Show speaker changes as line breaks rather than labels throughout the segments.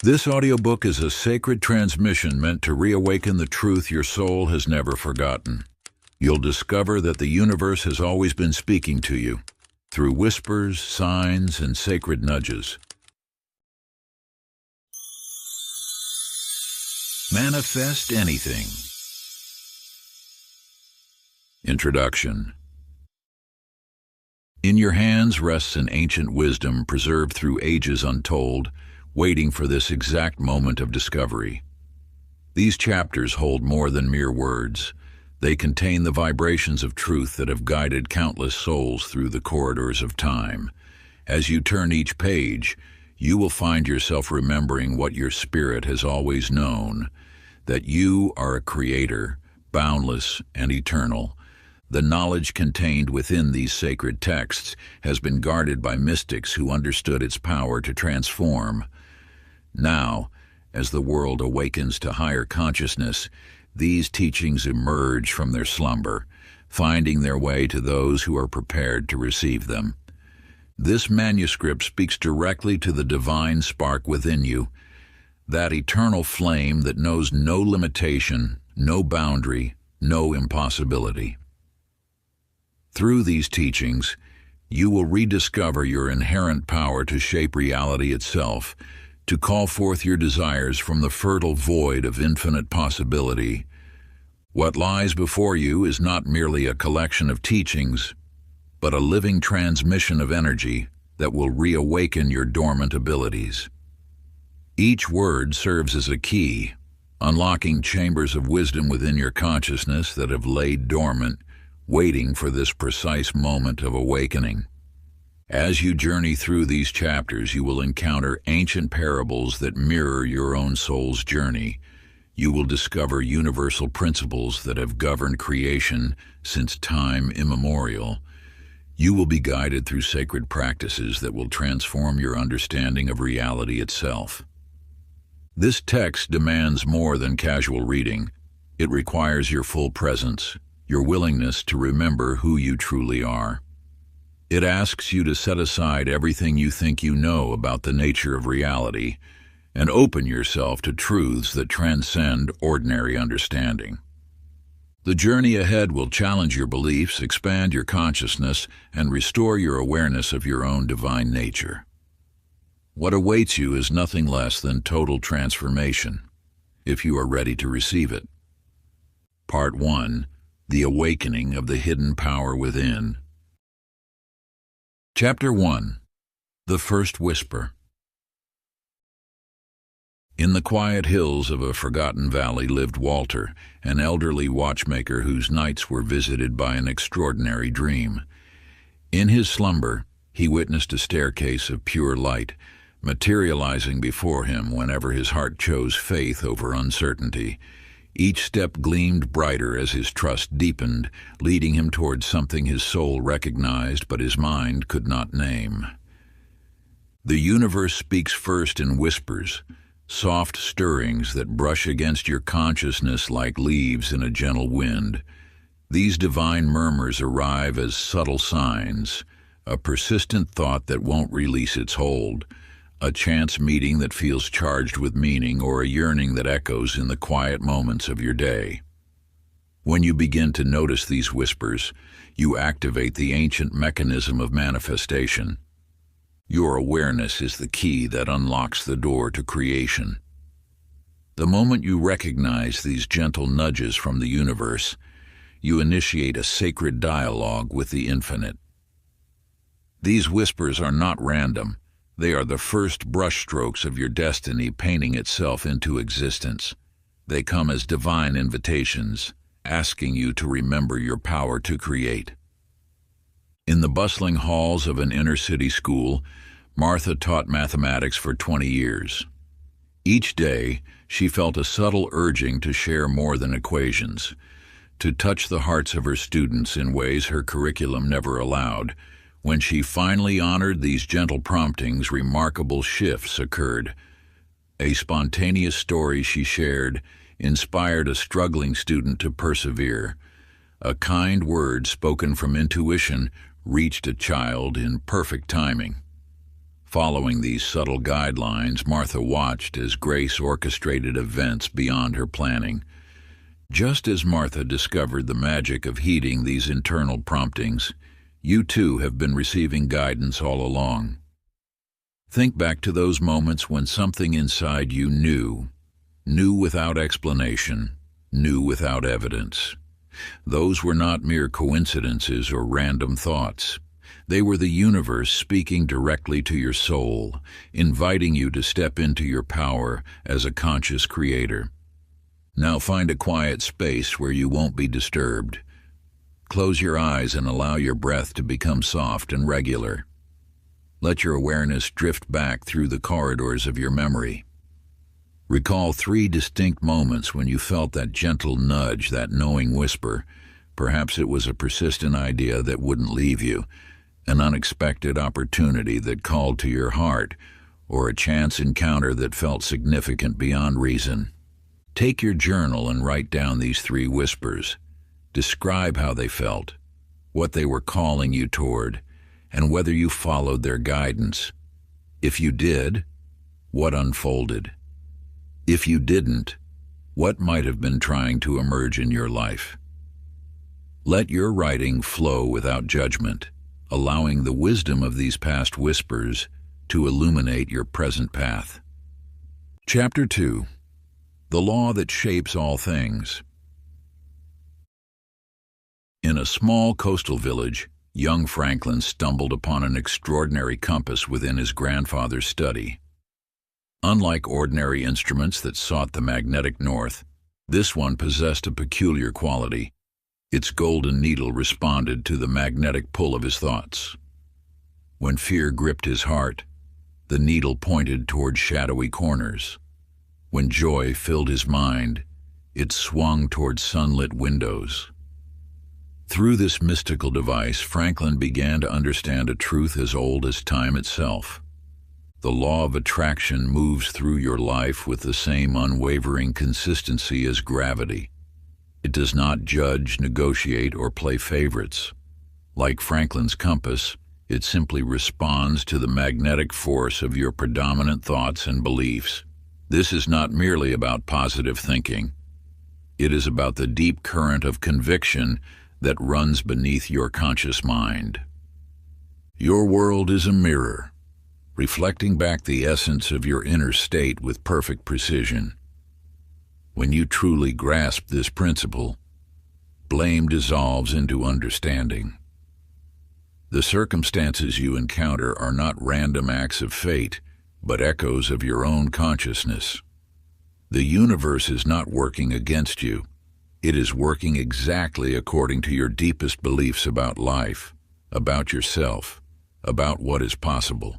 This audiobook is a sacred transmission meant to reawaken the truth your soul has never forgotten. You'll discover that the universe has always been speaking to you, through whispers, signs, and sacred nudges. Manifest anything. Introduction. In your hands rests an ancient wisdom preserved through ages untold, waiting for this exact moment of discovery. These chapters hold more than mere words. They contain the vibrations of truth that have guided countless souls through the corridors of time. As you turn each page, you will find yourself remembering what your spirit has always known, that you are a creator, boundless and eternal. The knowledge contained within these sacred texts has been guarded by mystics who understood its power to transform. Now, as the world awakens to higher consciousness, these teachings emerge from their slumber, finding their way to those who are prepared to receive them. This manuscript speaks directly to the divine spark within you, that eternal flame that knows no limitation, no boundary, no impossibility. Through these teachings, you will rediscover your inherent power to shape reality itself, to call forth your desires from the fertile void of infinite possibility. What lies before you is not merely a collection of teachings, but a living transmission of energy that will reawaken your dormant abilities. Each word serves as a key, unlocking chambers of wisdom within your consciousness that have laid dormant, waiting for this precise moment of awakening. As you journey through these chapters, you will encounter ancient parables that mirror your own soul's journey. You will discover universal principles that have governed creation since time immemorial. You will be guided through sacred practices that will transform your understanding of reality itself. This text demands more than casual reading. It requires your full presence, your willingness to remember who you truly are. It asks you to set aside everything you think you know about the nature of reality and open yourself to truths that transcend ordinary understanding. The journey ahead will challenge your beliefs, expand your consciousness, and restore your awareness of your own divine nature. What awaits you is nothing less than total transformation, if you are ready to receive it. Part 1. The Awakening of the Hidden Power Within. Chapter 1. The First Whisper. In the quiet hills of a forgotten valley lived Walter, an elderly watchmaker whose nights were visited by an extraordinary dream. In his slumber, he witnessed a staircase of pure light, materializing before him whenever his heart chose faith over uncertainty. Each step gleamed brighter as his trust deepened, leading him towards something his soul recognized but his mind could not name. The universe speaks first in whispers, soft stirrings that brush against your consciousness like leaves in a gentle wind. These divine murmurs arrive as subtle signs, a persistent thought that won't release its hold, a chance meeting that feels charged with meaning, or a yearning that echoes in the quiet moments of your day. When you begin to notice these whispers, you activate the ancient mechanism of manifestation. Your awareness is the key that unlocks the door to creation. The moment you recognize these gentle nudges from the universe, you initiate a sacred dialogue with the infinite. These whispers are not random. They are the first brushstrokes of your destiny painting itself into existence. They come as divine invitations, asking you to remember your power to create. In the bustling halls of an inner-city school, Martha taught mathematics for 20 years. Each day, she felt a subtle urging to share more than equations, to touch the hearts of her students in ways her curriculum never allowed. When she finally honored these gentle promptings, remarkable shifts occurred. A spontaneous story she shared inspired a struggling student to persevere. A kind word spoken from intuition reached a child in perfect timing. Following these subtle guidelines, Martha watched as Grace orchestrated events beyond her planning. Just as Martha discovered the magic of heeding these internal promptings, you too have been receiving guidance all along. Think back to those moments when something inside you knew without explanation, knew without evidence. Those were not mere coincidences or random thoughts. They were the universe speaking directly to your soul, inviting you to step into your power as a conscious creator. Now find a quiet space where you won't be disturbed. Close your eyes and allow your breath to become soft and regular. Let your awareness drift back through the corridors of your memory. Recall 3 distinct moments when you felt that gentle nudge, that knowing whisper. Perhaps it was a persistent idea that wouldn't leave you, an unexpected opportunity that called to your heart, or a chance encounter that felt significant beyond reason. Take your journal and write down these 3 whispers. Describe how they felt, what they were calling you toward, and whether you followed their guidance. If you did, what unfolded? If you didn't, what might have been trying to emerge in your life? Let your writing flow without judgment, allowing the wisdom of these past whispers to illuminate your present path. Chapter 2. The Law That Shapes All Things. In a small coastal village, young Franklin stumbled upon an extraordinary compass within his grandfather's study. Unlike ordinary instruments that sought the magnetic north, this one possessed a peculiar quality. Its golden needle responded to the magnetic pull of his thoughts. When fear gripped his heart, the needle pointed toward shadowy corners. When joy filled his mind, it swung toward sunlit windows. Through this mystical device, Franklin began to understand a truth as old as time itself. The law of attraction moves through your life with the same unwavering consistency as gravity. It does not judge, negotiate, or play favorites. Like Franklin's compass, it simply responds to the magnetic force of your predominant thoughts and beliefs. This is not merely about positive thinking. It is about the deep current of conviction that runs beneath your conscious mind. Your world is a mirror, reflecting back the essence of your inner state with perfect precision. When you truly grasp this principle, blame dissolves into understanding. The circumstances you encounter are not random acts of fate, but echoes of your own consciousness. The universe is not working against you. It is working exactly according to your deepest beliefs about life, about yourself, about what is possible.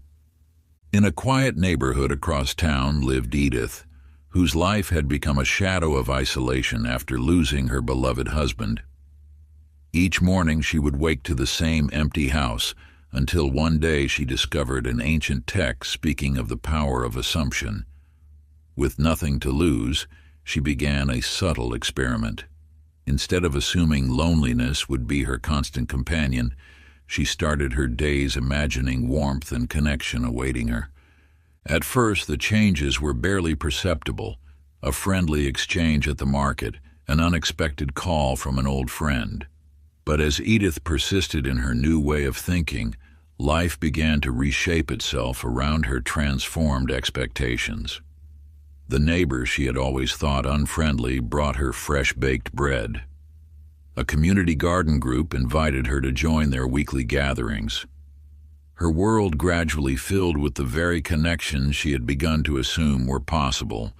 In a quiet neighborhood across town lived Edith, whose life had become a shadow of isolation after losing her beloved husband. Each morning she would wake to the same empty house, until one day she discovered an ancient text speaking of the power of assumption. With nothing to lose, she began a subtle experiment. Instead of assuming loneliness would be her constant companion, she started her days imagining warmth and connection awaiting her. At first, the changes were barely perceptible: a friendly exchange at the market, an unexpected call from an old friend. But as Edith persisted in her new way of thinking, life began to reshape itself around her transformed expectations. The neighbor she had always thought unfriendly brought her fresh-baked bread. A community garden group invited her to join their weekly gatherings. Her world gradually filled with the very connections she had begun to assume were possible.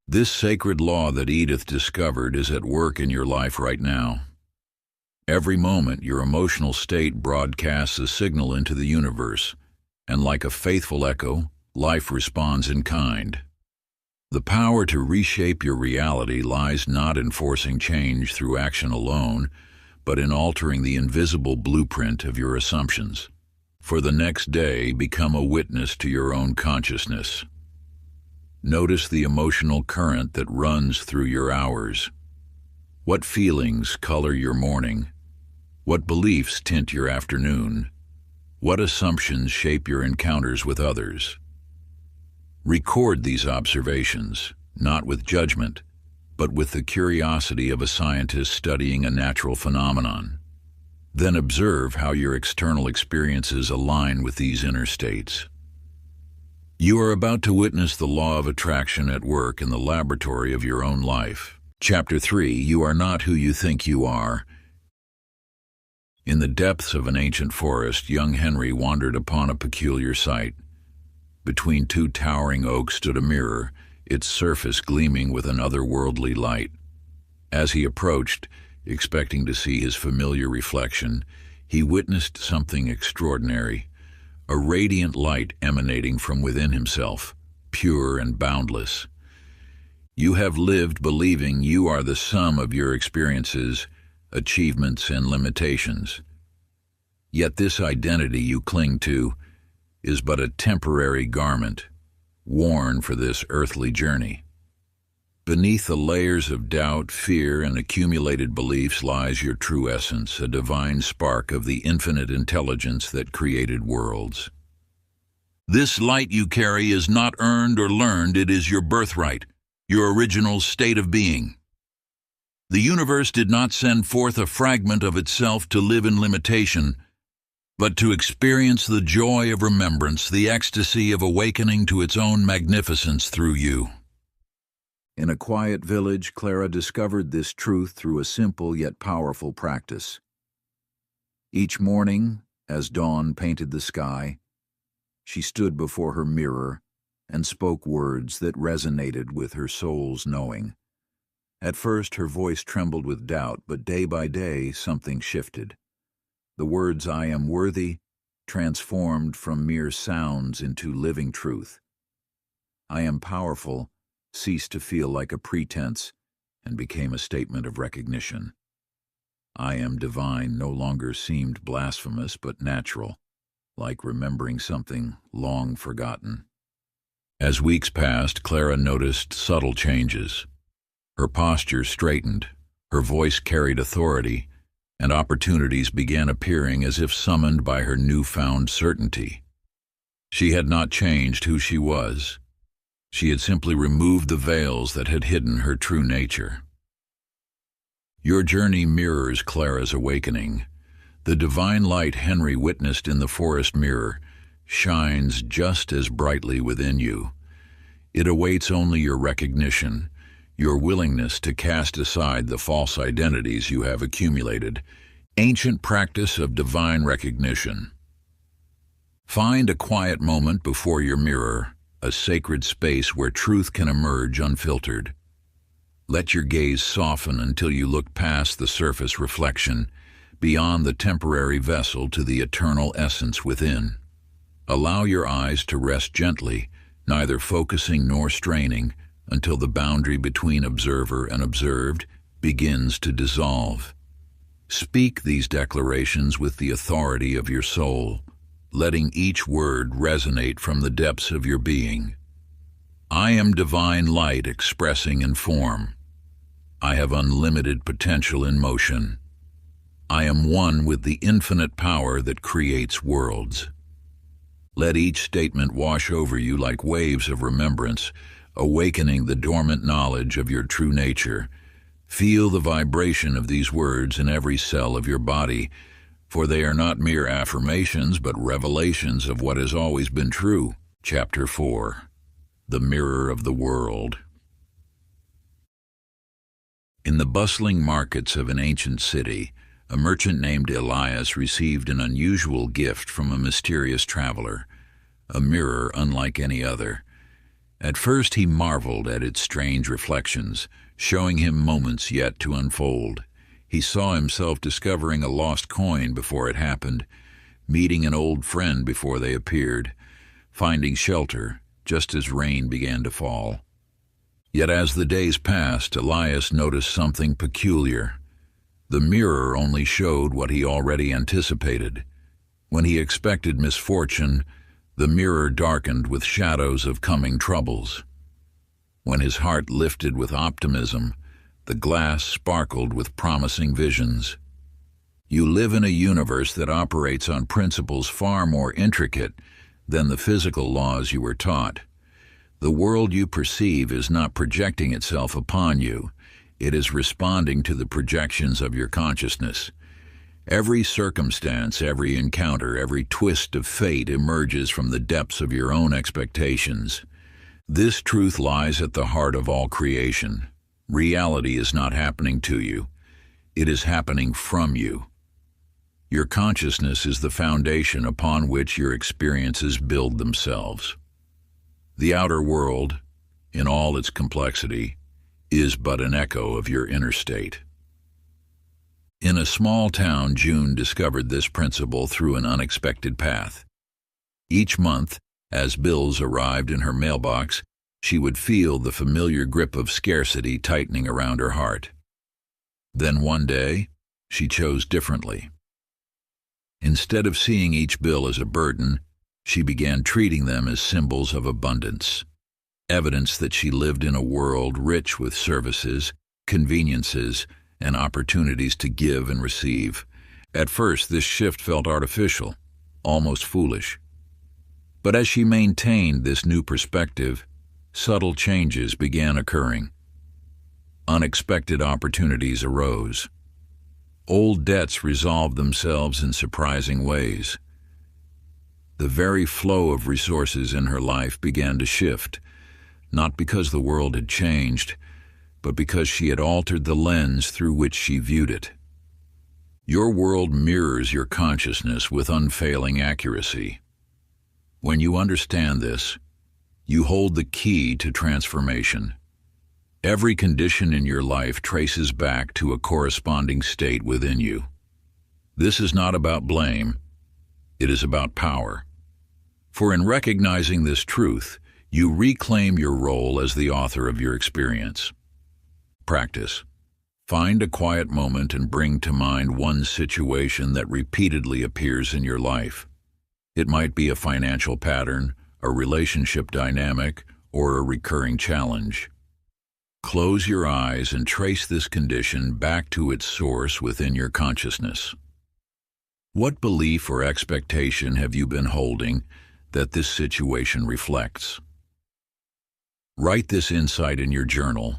This sacred law that Edith discovered is at work in your life right now. Every moment, your emotional state broadcasts a signal into the universe, and like a faithful echo, life responds in kind. The power to reshape your reality lies not in forcing change through action alone, but in altering the invisible blueprint of your assumptions. For the next day, become a witness to your own consciousness. Notice the emotional current that runs through your hours. What feelings color your morning? What beliefs tint your afternoon? What assumptions shape your encounters with others? Record these observations, not with judgment, but with the curiosity of a scientist studying a natural phenomenon. Then observe how your external experiences align with these inner states. You are about to witness the law of attraction at work in the laboratory of your own life. Chapter 3: You are not who you think you are. In the depths of an ancient forest, young Henry wandered upon a peculiar sight. Between two towering oaks stood a mirror, its surface gleaming with an otherworldly light. As he approached, expecting to see his familiar reflection, he witnessed something extraordinary. A radiant light emanating from within himself, pure and boundless. You have lived believing you are the sum of your experiences, achievements, and limitations. Yet this identity you cling to is but a temporary garment, worn for this earthly journey. Beneath the layers of doubt, fear, and accumulated beliefs lies your true essence, a divine spark of the infinite intelligence that created worlds. This light you carry is not earned or learned, it is your birthright, your original state of being. The universe did not send forth a fragment of itself to live in limitation, but to experience the joy of remembrance, the ecstasy of awakening to its own magnificence through you. In a quiet village, Clara discovered this truth through a simple yet powerful practice. Each morning, as dawn painted the sky, she stood before her mirror and spoke words that resonated with her soul's knowing. At first, her voice trembled with doubt, but day by day, something shifted. The words, "I am worthy," transformed from mere sounds into living truth. "I am powerful," ceased to feel like a pretense and became a statement of recognition. "I am divine" no longer seemed blasphemous but natural, like remembering something long forgotten. As weeks passed, Clara noticed subtle changes. Her posture straightened, her voice carried authority, and opportunities began appearing as if summoned by her newfound certainty. She had not changed who she was. She had simply removed the veils that had hidden her true nature. Your journey mirrors Clara's awakening. The divine light Henry witnessed in the forest mirror shines just as brightly within you. It awaits only your recognition, your willingness to cast aside the false identities you have accumulated. Ancient practice of divine recognition. Find a quiet moment before your mirror, a sacred space where truth can emerge unfiltered. Let your gaze soften until you look past the surface reflection, beyond the temporary vessel to the eternal essence within. Allow your eyes to rest gently, neither focusing nor straining, until the boundary between observer and observed begins to dissolve. Speak these declarations with the authority of your soul, letting each word resonate from the depths of your being. I am divine light expressing in form. I have unlimited potential in motion. I am one with the infinite power that creates worlds. Let each statement wash over you like waves of remembrance, awakening the dormant knowledge of your true nature. Feel the vibration of these words in every cell of your body, for they are not mere affirmations but revelations of what has always been true. Chapter 4: The Mirror of the World. In the bustling markets of an ancient city, a merchant named Elias received an unusual gift from a mysterious traveler, a mirror unlike any other. At first he marveled at its strange reflections, showing him moments yet to unfold. He saw himself discovering a lost coin before it happened, meeting an old friend before they appeared, finding shelter just as rain began to fall. Yet as the days passed, Elias noticed something peculiar. The mirror only showed what he already anticipated. When he expected misfortune, the mirror darkened with shadows of coming troubles. When his heart lifted with optimism, the glass sparkled with promising visions. You live in a universe that operates on principles far more intricate than the physical laws you were taught. The world you perceive is not projecting itself upon you. It is responding to the projections of your consciousness. Every circumstance, every encounter, every twist of fate emerges from the depths of your own expectations. This truth lies at the heart of all creation. Reality is not happening to you. It is happening from you. Your consciousness is the foundation upon which your experiences build themselves. The outer world, in all its complexity, is but an echo of your inner state. In a small town, June discovered this principle through an unexpected path. Each month, as bills arrived in her mailbox, she would feel the familiar grip of scarcity tightening around her heart. Then one day, she chose differently. Instead of seeing each bill as a burden, she began treating them as symbols of abundance, evidence that she lived in a world rich with services, conveniences, and opportunities to give and receive. At first, this shift felt artificial, almost foolish. But as she maintained this new perspective, subtle changes began occurring. Unexpected opportunities arose. Old debts resolved themselves in surprising ways. The very flow of resources in her life began to shift, not because the world had changed, but because she had altered the lens through which she viewed it. Your world mirrors your consciousness with unfailing accuracy. When you understand this, you hold the key to transformation. Every condition in your life traces back to a corresponding state within you. This is not about blame, it is about power. For in recognizing this truth, you reclaim your role as the author of your experience. Practice. Find a quiet moment and bring to mind one situation that repeatedly appears in your life. It might be a financial pattern, a relationship dynamic, or a recurring challenge. Close your eyes and trace this condition back to its source within your consciousness. What belief or expectation have you been holding that this situation reflects? Write this insight in your journal,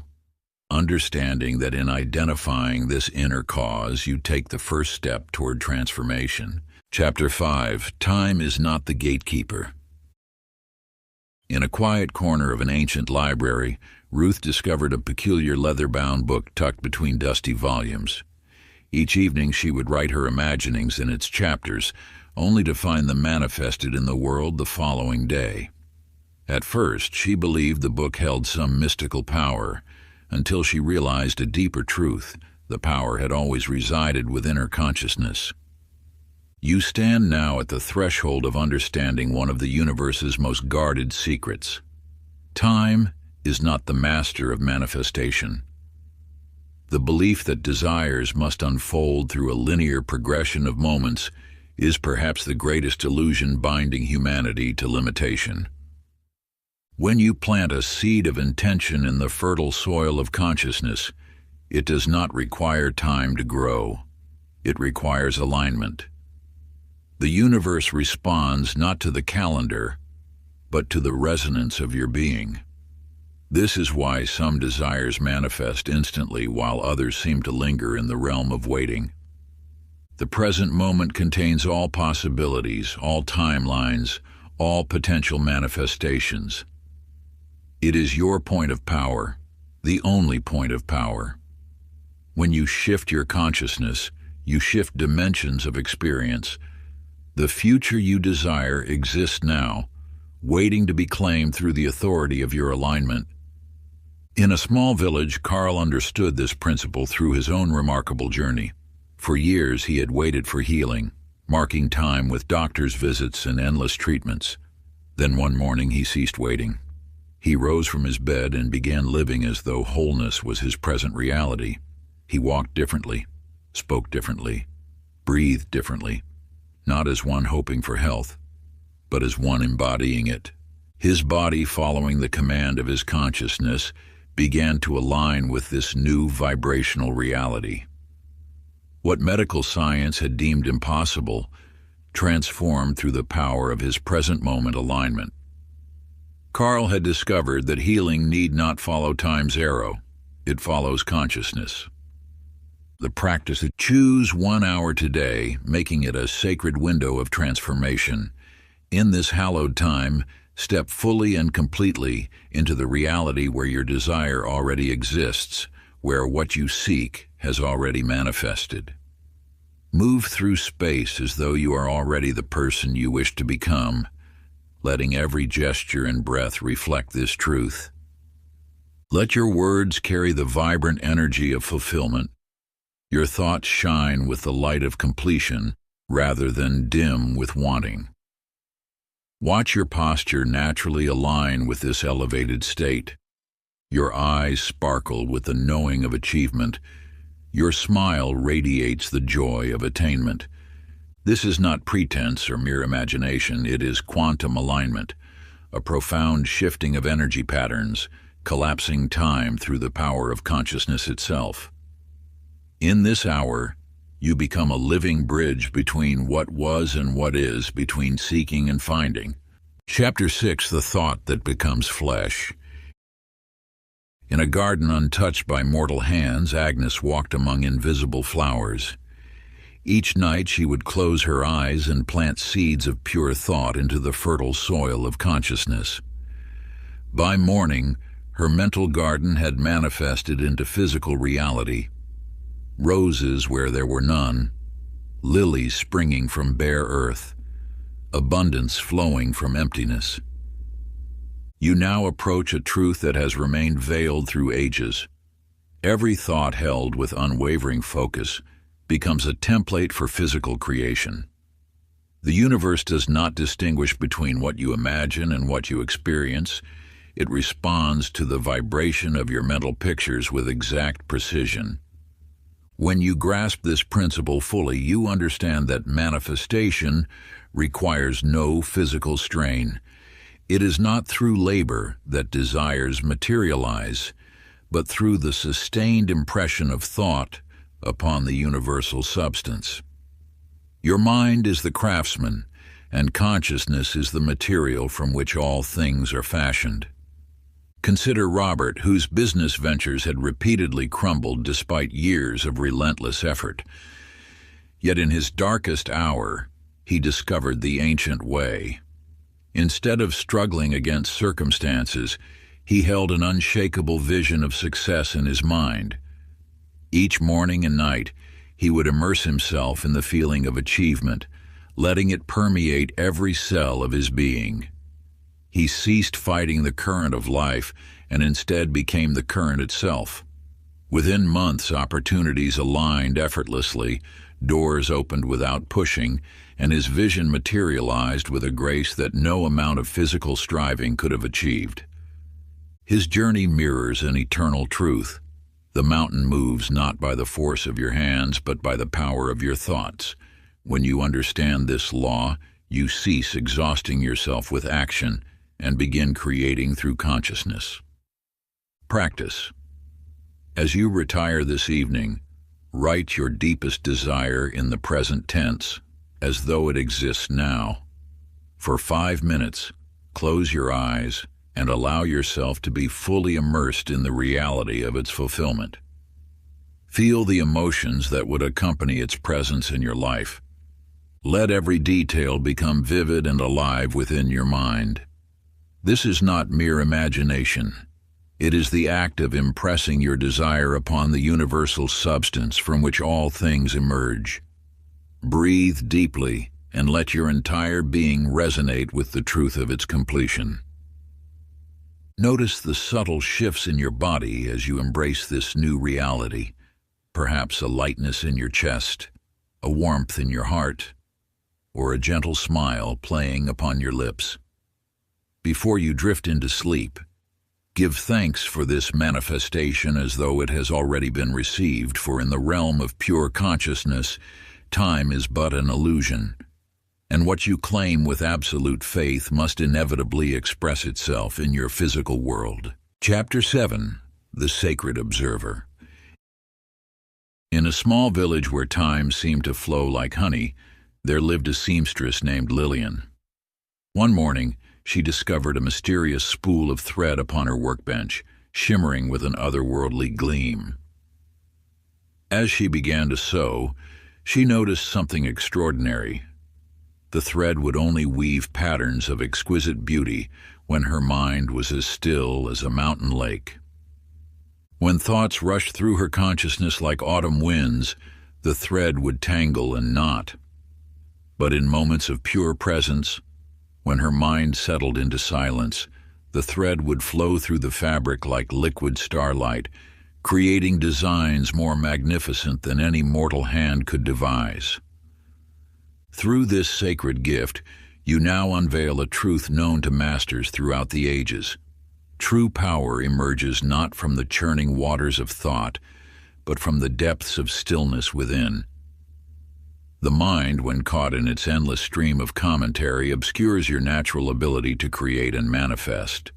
understanding that in identifying this inner cause, you take the first step toward transformation. Chapter 5. Time is not the gatekeeper. In a quiet corner of an ancient library, Ruth discovered a peculiar leather-bound book tucked between dusty volumes. Each evening she would write her imaginings in its chapters, only to find them manifested in the world the following day. At first, she believed the book held some mystical power, until she realized a deeper truth. The power had always resided within her consciousness. You stand now at the threshold of understanding one of the universe's most guarded secrets. Time is not the master of manifestation. The belief that desires must unfold through a linear progression of moments is perhaps the greatest illusion binding humanity to limitation. When you plant a seed of intention in the fertile soil of consciousness, it does not require time to grow. It requires alignment. The universe responds not to the calendar, but to the resonance of your being. This is why some desires manifest instantly while others seem to linger in the realm of waiting. The present moment contains all possibilities, all timelines, all potential manifestations. It is your point of power, the only point of power. When you shift your consciousness, you shift dimensions of experience. The future you desire exists now, waiting to be claimed through the authority of your alignment. In a small village, Carl understood this principle through his own remarkable journey. For years he had waited for healing, marking time with doctor's visits and endless treatments. Then one morning he ceased waiting. He rose from his bed and began living as though wholeness was his present reality. He walked differently, spoke differently, breathed differently, not as one hoping for health, but as one embodying it. His body, following the command of his consciousness, began to align with this new vibrational reality. What medical science had deemed impossible transformed through the power of his present moment alignment. Carl had discovered that healing need not follow time's arrow. It follows consciousness. The practice to choose 1 hour today, making it a sacred window of transformation. In this hallowed time, step fully and completely into the reality where your desire already exists, where what you seek has already manifested. Move through space as though you are already the person you wish to become, letting every gesture and breath reflect this truth. Let your words carry the vibrant energy of fulfillment. Your thoughts shine with the light of completion rather than dim with wanting. Watch your posture naturally align with this elevated state. Your eyes sparkle with the knowing of achievement. Your smile radiates the joy of attainment. This is not pretense or mere imagination, it is quantum alignment, a profound shifting of energy patterns, collapsing time through the power of consciousness itself. In this hour, you become a living bridge between what was and what is, between seeking and finding. Chapter 6, The Thought That Becomes Flesh. In a garden untouched by mortal hands, Agnes walked among invisible flowers. Each night she would close her eyes and plant seeds of pure thought into the fertile soil of consciousness. By morning, her mental garden had manifested into physical reality. Roses where there were none, lilies springing from bare earth, abundance flowing from emptiness. You now approach a truth that has remained veiled through ages. Every thought held with unwavering focus becomes a template for physical creation. The universe does not distinguish between what you imagine and what you experience. It responds to the vibration of your mental pictures with exact precision. When you grasp this principle fully, you understand that manifestation requires no physical strain. It is not through labor that desires materialize, but through the sustained impression of thought upon the universal substance. Your mind is the craftsman, and consciousness is the material from which all things are fashioned. Consider Robert, whose business ventures had repeatedly crumbled despite years of relentless effort. Yet in his darkest hour, he discovered the ancient way. Instead of struggling against circumstances, he held an unshakable vision of success in his mind. Each morning and night, he would immerse himself in the feeling of achievement, letting it permeate every cell of his being. He ceased fighting the current of life and instead became the current itself. Within months, opportunities aligned effortlessly, doors opened without pushing, and his vision materialized with a grace that no amount of physical striving could have achieved. His journey mirrors an eternal truth. The mountain moves not by the force of your hands, but by the power of your thoughts. When you understand this law, you cease exhausting yourself with action and begin creating through consciousness. Practice. As you retire this evening, write your deepest desire in the present tense, as though it exists now. For 5 minutes, close your eyes and allow yourself to be fully immersed in the reality of its fulfillment. Feel the emotions that would accompany its presence in your life. Let every detail become vivid and alive within your mind. This is not mere imagination. It is the act of impressing your desire upon the universal substance from which all things emerge. Breathe deeply and let your entire being resonate with the truth of its completion. Notice the subtle shifts in your body as you embrace this new reality. Perhaps a lightness in your chest, a warmth in your heart, or a gentle smile playing upon your lips. Before you drift into sleep, give thanks for this manifestation as though it has already been received, for in the realm of pure consciousness, time is but an illusion, and what you claim with absolute faith must inevitably express itself in your physical world. Chapter 7, The Sacred Observer. In a small village where time seemed to flow like honey, there lived a seamstress named Lillian. One morning, she discovered a mysterious spool of thread upon her workbench, shimmering with an otherworldly gleam. As she began to sew, she noticed something extraordinary. The thread would only weave patterns of exquisite beauty when her mind was as still as a mountain lake. When thoughts rushed through her consciousness like autumn winds, the thread would tangle and knot. But in moments of pure presence, when her mind settled into silence, the thread would flow through the fabric like liquid starlight, creating designs more magnificent than any mortal hand could devise. Through this sacred gift, you now unveil a truth known to masters throughout the ages. True power emerges not from the churning waters of thought, but from the depths of stillness within. The mind, when caught in its endless stream of commentary, obscures your natural ability to create and manifest.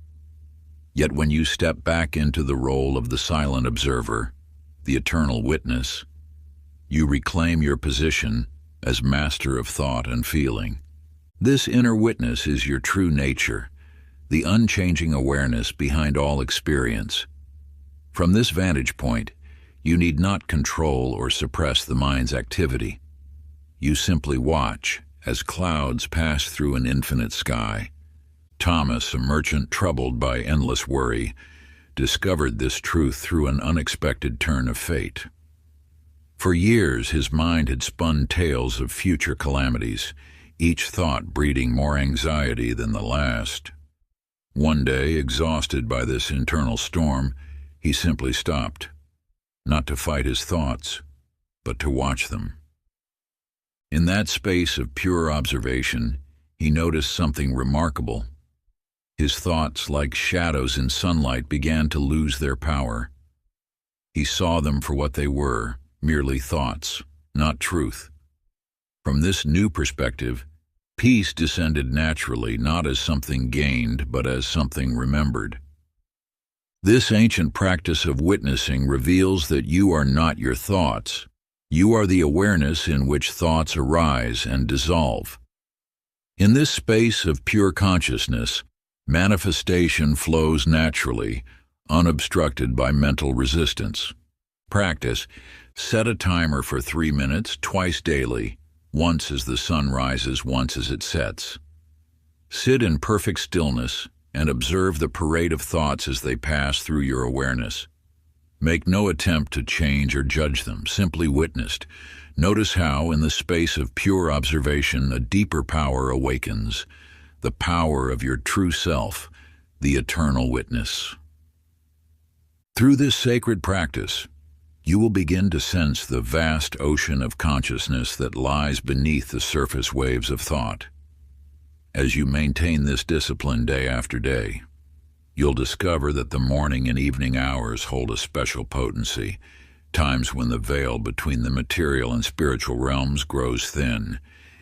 Yet when you step back into the role of the silent observer, the eternal witness, you reclaim your position as master of thought and feeling. This inner witness is your true nature, the unchanging awareness behind all experience. From this vantage point, you need not control or suppress the mind's activity. You simply watch as clouds pass through an infinite sky. Thomas, a merchant troubled by endless worry, discovered this truth through an unexpected turn of fate. For years, his mind had spun tales of future calamities, each thought breeding more anxiety than the last. One day, exhausted by this internal storm, he simply stopped, not to fight his thoughts, but to watch them. In that space of pure observation, he noticed something remarkable. His thoughts, like shadows in sunlight, began to lose their power. He saw them for what they were, merely thoughts, not truth. From this new perspective, peace descended naturally, not as something gained, but as something remembered. This ancient practice of witnessing reveals that you are not your thoughts. You are the awareness in which thoughts arise and dissolve. In this space of pure consciousness, manifestation flows naturally, unobstructed by mental resistance. Practice. Set a timer for 3 minutes, twice daily, once as the sun rises, once as it sets. Sit in perfect stillness and observe the parade of thoughts as they pass through your awareness. Make no attempt to change or judge them, simply witnessed. Notice how, in the space of pure observation, a deeper power awakens, the power of your true self, the eternal witness. Through this sacred practice, you will begin to sense the vast ocean of consciousness that lies beneath the surface waves of thought. As you maintain this discipline day after day, you'll discover that the morning and evening hours hold a special potency, times when the veil between the material and spiritual realms grows thin.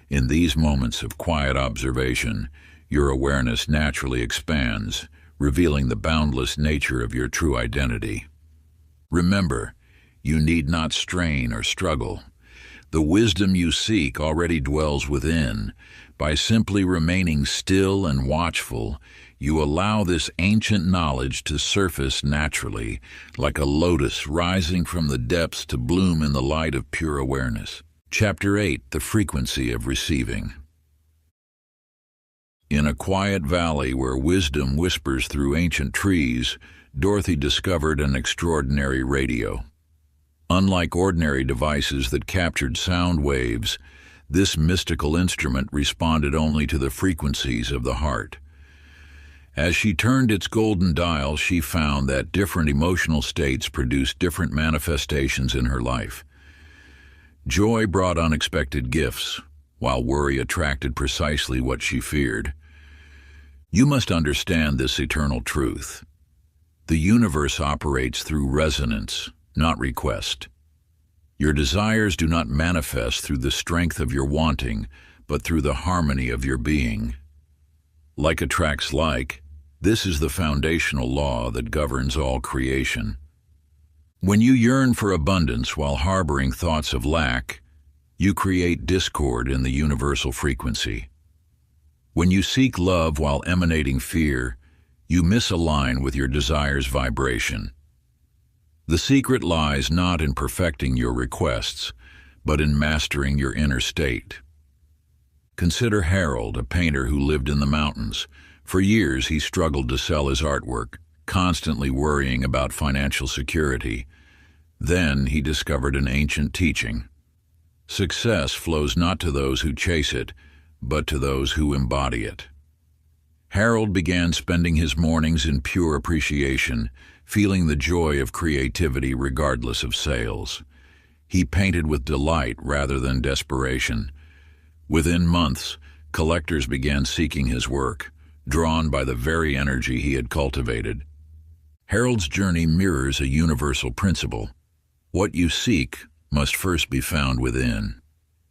In these moments of quiet observation, your awareness naturally expands, revealing the boundless nature of your true identity. Remember, you need not strain or struggle. The wisdom you seek already dwells within. By simply remaining still and watchful, you allow this ancient knowledge to surface naturally, like a lotus rising from the depths to bloom in the light of pure awareness. Chapter 8. The Frequency of Receiving. In a quiet valley where wisdom whispers through ancient trees, Dorothy discovered an extraordinary radio. Unlike ordinary devices that captured sound waves, this mystical instrument responded only to the frequencies of the heart. As she turned its golden dial, she found that different emotional states produced different manifestations in her life. Joy brought unexpected gifts, while worry attracted precisely what she feared. You must understand this eternal truth. The universe operates through resonance, not request. Your desires do not manifest through the strength of your wanting, but through the harmony of your being. Like attracts like, this is the foundational law that governs all creation. When you yearn for abundance while harboring thoughts of lack, you create discord in the universal frequency. When you seek love while emanating fear, you misalign with your desire's vibration. The secret lies not in perfecting your requests, but in mastering your inner state. Consider Harold, a painter who lived in the mountains. For years he struggled to sell his artwork, constantly worrying about financial security. Then he discovered an ancient teaching. Success flows not to those who chase it, but to those who embody it. Harold began spending his mornings in pure appreciation, feeling the joy of creativity regardless of sales. He painted with delight rather than desperation. Within months, collectors began seeking his work, drawn by the very energy he had cultivated. Harold's journey mirrors a universal principle. What you seek must first be found within.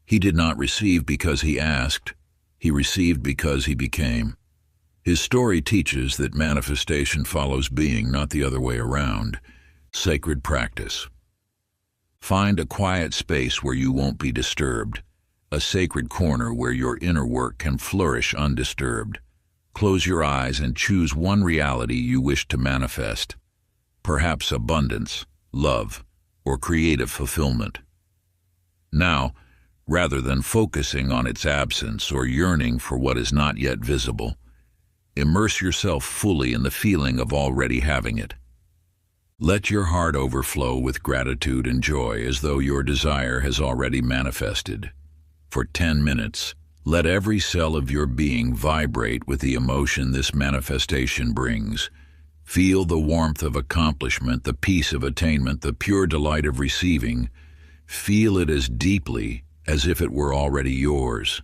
He did not receive because he asked, he received because he became. His story teaches that manifestation follows being, not the other way around. Sacred practice. Find a quiet space where you won't be disturbed, a sacred corner where your inner work can flourish undisturbed. Close your eyes and choose one reality you wish to manifest. Perhaps abundance, love, or creative fulfillment. Now, rather than focusing on its absence or yearning for what is not yet visible, immerse yourself fully in the feeling of already having it. Let your heart overflow with gratitude and joy as though your desire has already manifested. For 10 minutes, let every cell of your being vibrate with the emotion this manifestation brings. Feel the warmth of accomplishment, the peace of attainment, the pure delight of receiving. Feel it as deeply as if it were already yours.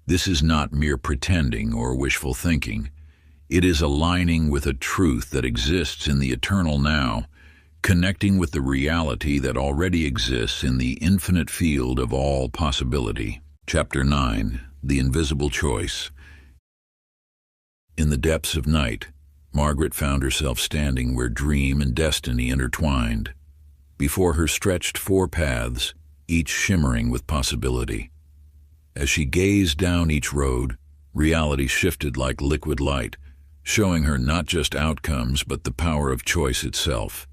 This is not mere pretending or wishful thinking. It is aligning with a truth that exists in the eternal now, connecting with the reality that already exists in the infinite field of all possibility. Chapter 9. The Invisible Choice. In the depths of night, Margaret found herself standing where dream and destiny intertwined. Before her stretched 4 paths, each shimmering with possibility. As she gazed down each road, reality shifted like liquid light, showing her not just outcomes but the power of choice itself.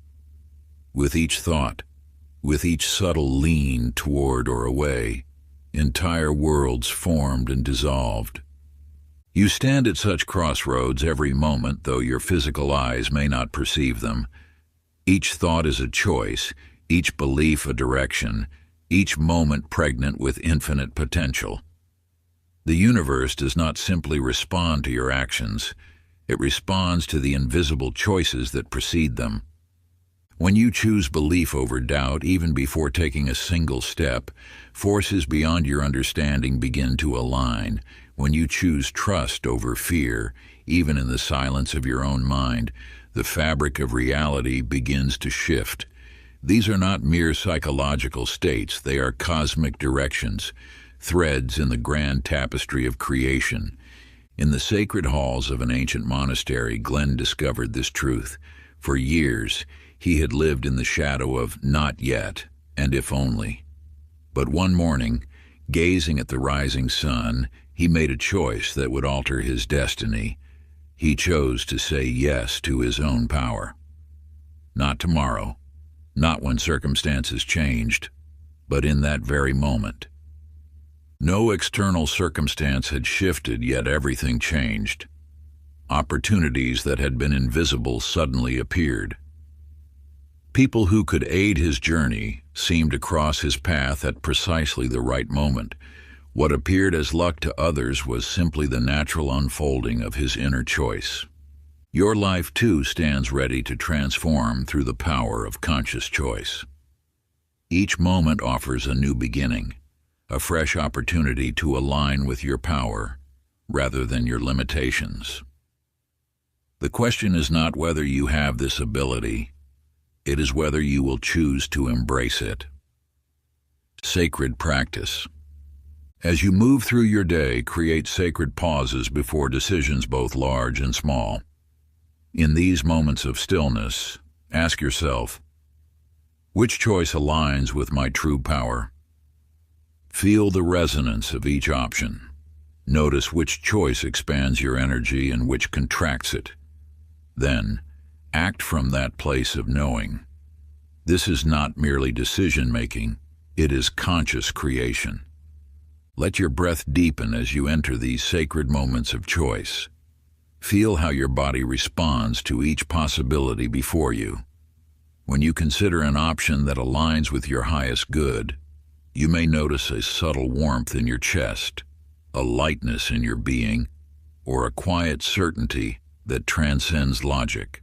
With each thought, with each subtle lean toward or away, entire worlds formed and dissolved. You stand at such crossroads every moment, though your physical eyes may not perceive them. Each thought is a choice, each belief a direction, each moment pregnant with infinite potential. The universe does not simply respond to your actions, it responds to the invisible choices that precede them. When you choose belief over doubt, even before taking a single step, forces beyond your understanding begin to align. When you choose trust over fear, even in the silence of your own mind, the fabric of reality begins to shift. These are not mere psychological states, they are cosmic directions, threads in the grand tapestry of creation. In the sacred halls of an ancient monastery, Glenn discovered this truth. For years, he had lived in the shadow of not yet and if only. But one morning, gazing at the rising sun, he made a choice that would alter his destiny. He chose to say yes to his own power. Not tomorrow, not when circumstances changed, but in that very moment. No external circumstance had shifted, yet everything changed. Opportunities that had been invisible suddenly appeared. People who could aid his journey seemed to cross his path at precisely the right moment. What appeared as luck to others was simply the natural unfolding of his inner choice. Your life, too, stands ready to transform through the power of conscious choice. Each moment offers a new beginning, a fresh opportunity to align with your power rather than your limitations. The question is not whether you have this ability, it is whether you will choose to embrace it. Sacred practice. As you move through your day, create sacred pauses before decisions both large and small. In these moments of stillness, ask yourself, Which choice aligns with my true power? Feel the resonance of each option. Notice which choice expands your energy and which contracts it. Then, act from that place of knowing. This is not merely decision-making, it is conscious creation. Let your breath deepen as you enter these sacred moments of choice. Feel how your body responds to each possibility before you. When you consider an option that aligns with your highest good, you may notice a subtle warmth in your chest, a lightness in your being, or a quiet certainty that transcends logic.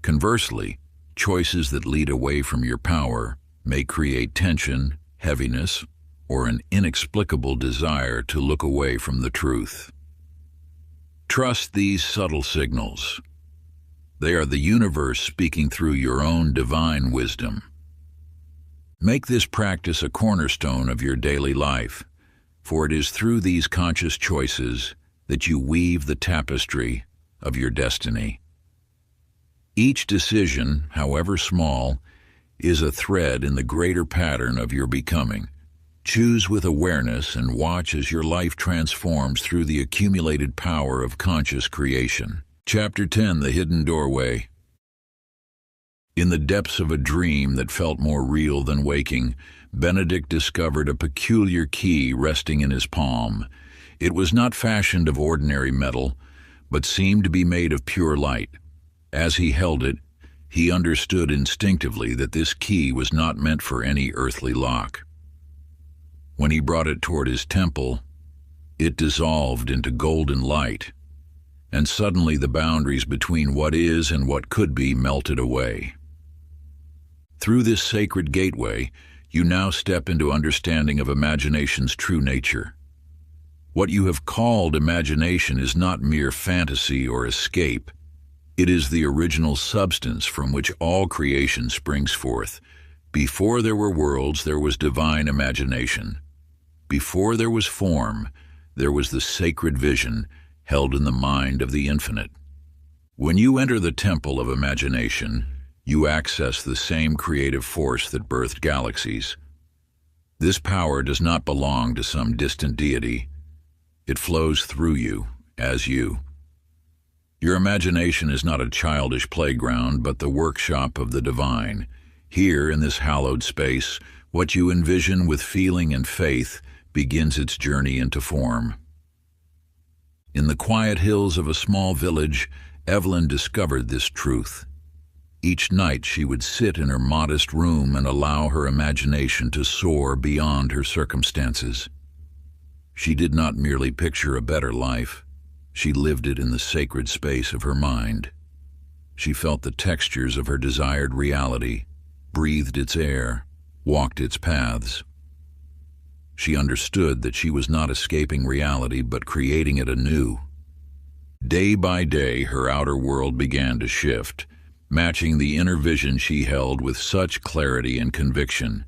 Conversely, choices that lead away from your power may create tension, heaviness, or an inexplicable desire to look away from the truth. Trust these subtle signals. They are the universe speaking through your own divine wisdom. Make this practice a cornerstone of your daily life, for it is through these conscious choices that you weave the tapestry of your destiny. Each decision, however small, is a thread in the greater pattern of your becoming. Choose with awareness and watch as your life transforms through the accumulated power of conscious creation. Chapter 10: The Hidden Doorway. In the depths of a dream that felt more real than waking, Benedict discovered a peculiar key resting in his palm. It was not fashioned of ordinary metal, but seemed to be made of pure light. As he held it, he understood instinctively that this key was not meant for any earthly lock. When he brought it toward his temple, it dissolved into golden light, and suddenly the boundaries between what is and what could be melted away. Through this sacred gateway, you now step into understanding of imagination's true nature. What you have called imagination is not mere fantasy or escape. It is the original substance from which all creation springs forth. Before there were worlds, there was divine imagination. Before there was form, there was the sacred vision held in the mind of the infinite. When you enter the temple of imagination, you access the same creative force that birthed galaxies. This power does not belong to some distant deity. It flows through you, as you. Your imagination is not a childish playground, but the workshop of the divine. Here, in this hallowed space, what you envision with feeling and faith begins its journey into form. In the quiet hills of a small village, Evelyn discovered this truth. Each night she would sit in her modest room and allow her imagination to soar beyond her circumstances. She did not merely picture a better life. She lived it in the sacred space of her mind. She felt the textures of her desired reality, breathed its air, walked its paths. She understood that she was not escaping reality, but creating it anew. Day by day, her outer world began to shift, matching the inner vision she held with such clarity and conviction.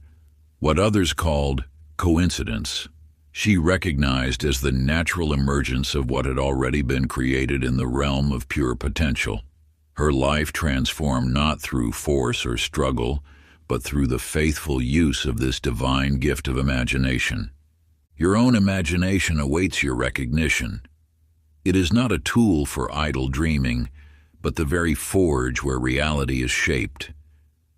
What others called coincidence, she recognized as the natural emergence of what had already been created in the realm of pure potential. Her life transformed not through force or struggle, but through the faithful use of this divine gift of imagination. Your own imagination awaits your recognition. It is not a tool for idle dreaming, but the very forge where reality is shaped.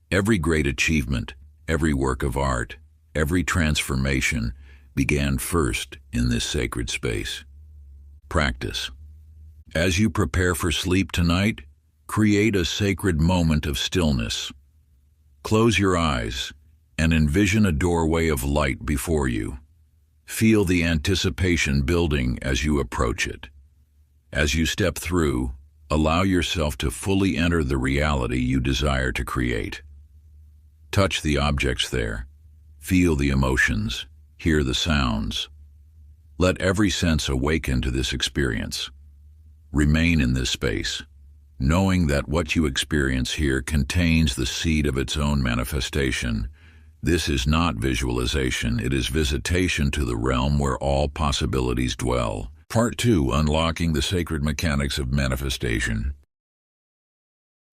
Every great achievement, every work of art, every transformation began first in this sacred space. Practice. As you prepare for sleep tonight, create a sacred moment of stillness. Close your eyes and envision a doorway of light before you. Feel the anticipation building as you approach it. As you step through, allow yourself to fully enter the reality you desire to create. Touch the objects there. Feel the emotions. Hear the sounds. Let every sense awaken to this experience. Remain in this space, knowing that what you experience here contains the seed of its own manifestation. This is not visualization, it is visitation to the realm where all possibilities dwell. Part 2: Unlocking the Sacred Mechanics of Manifestation.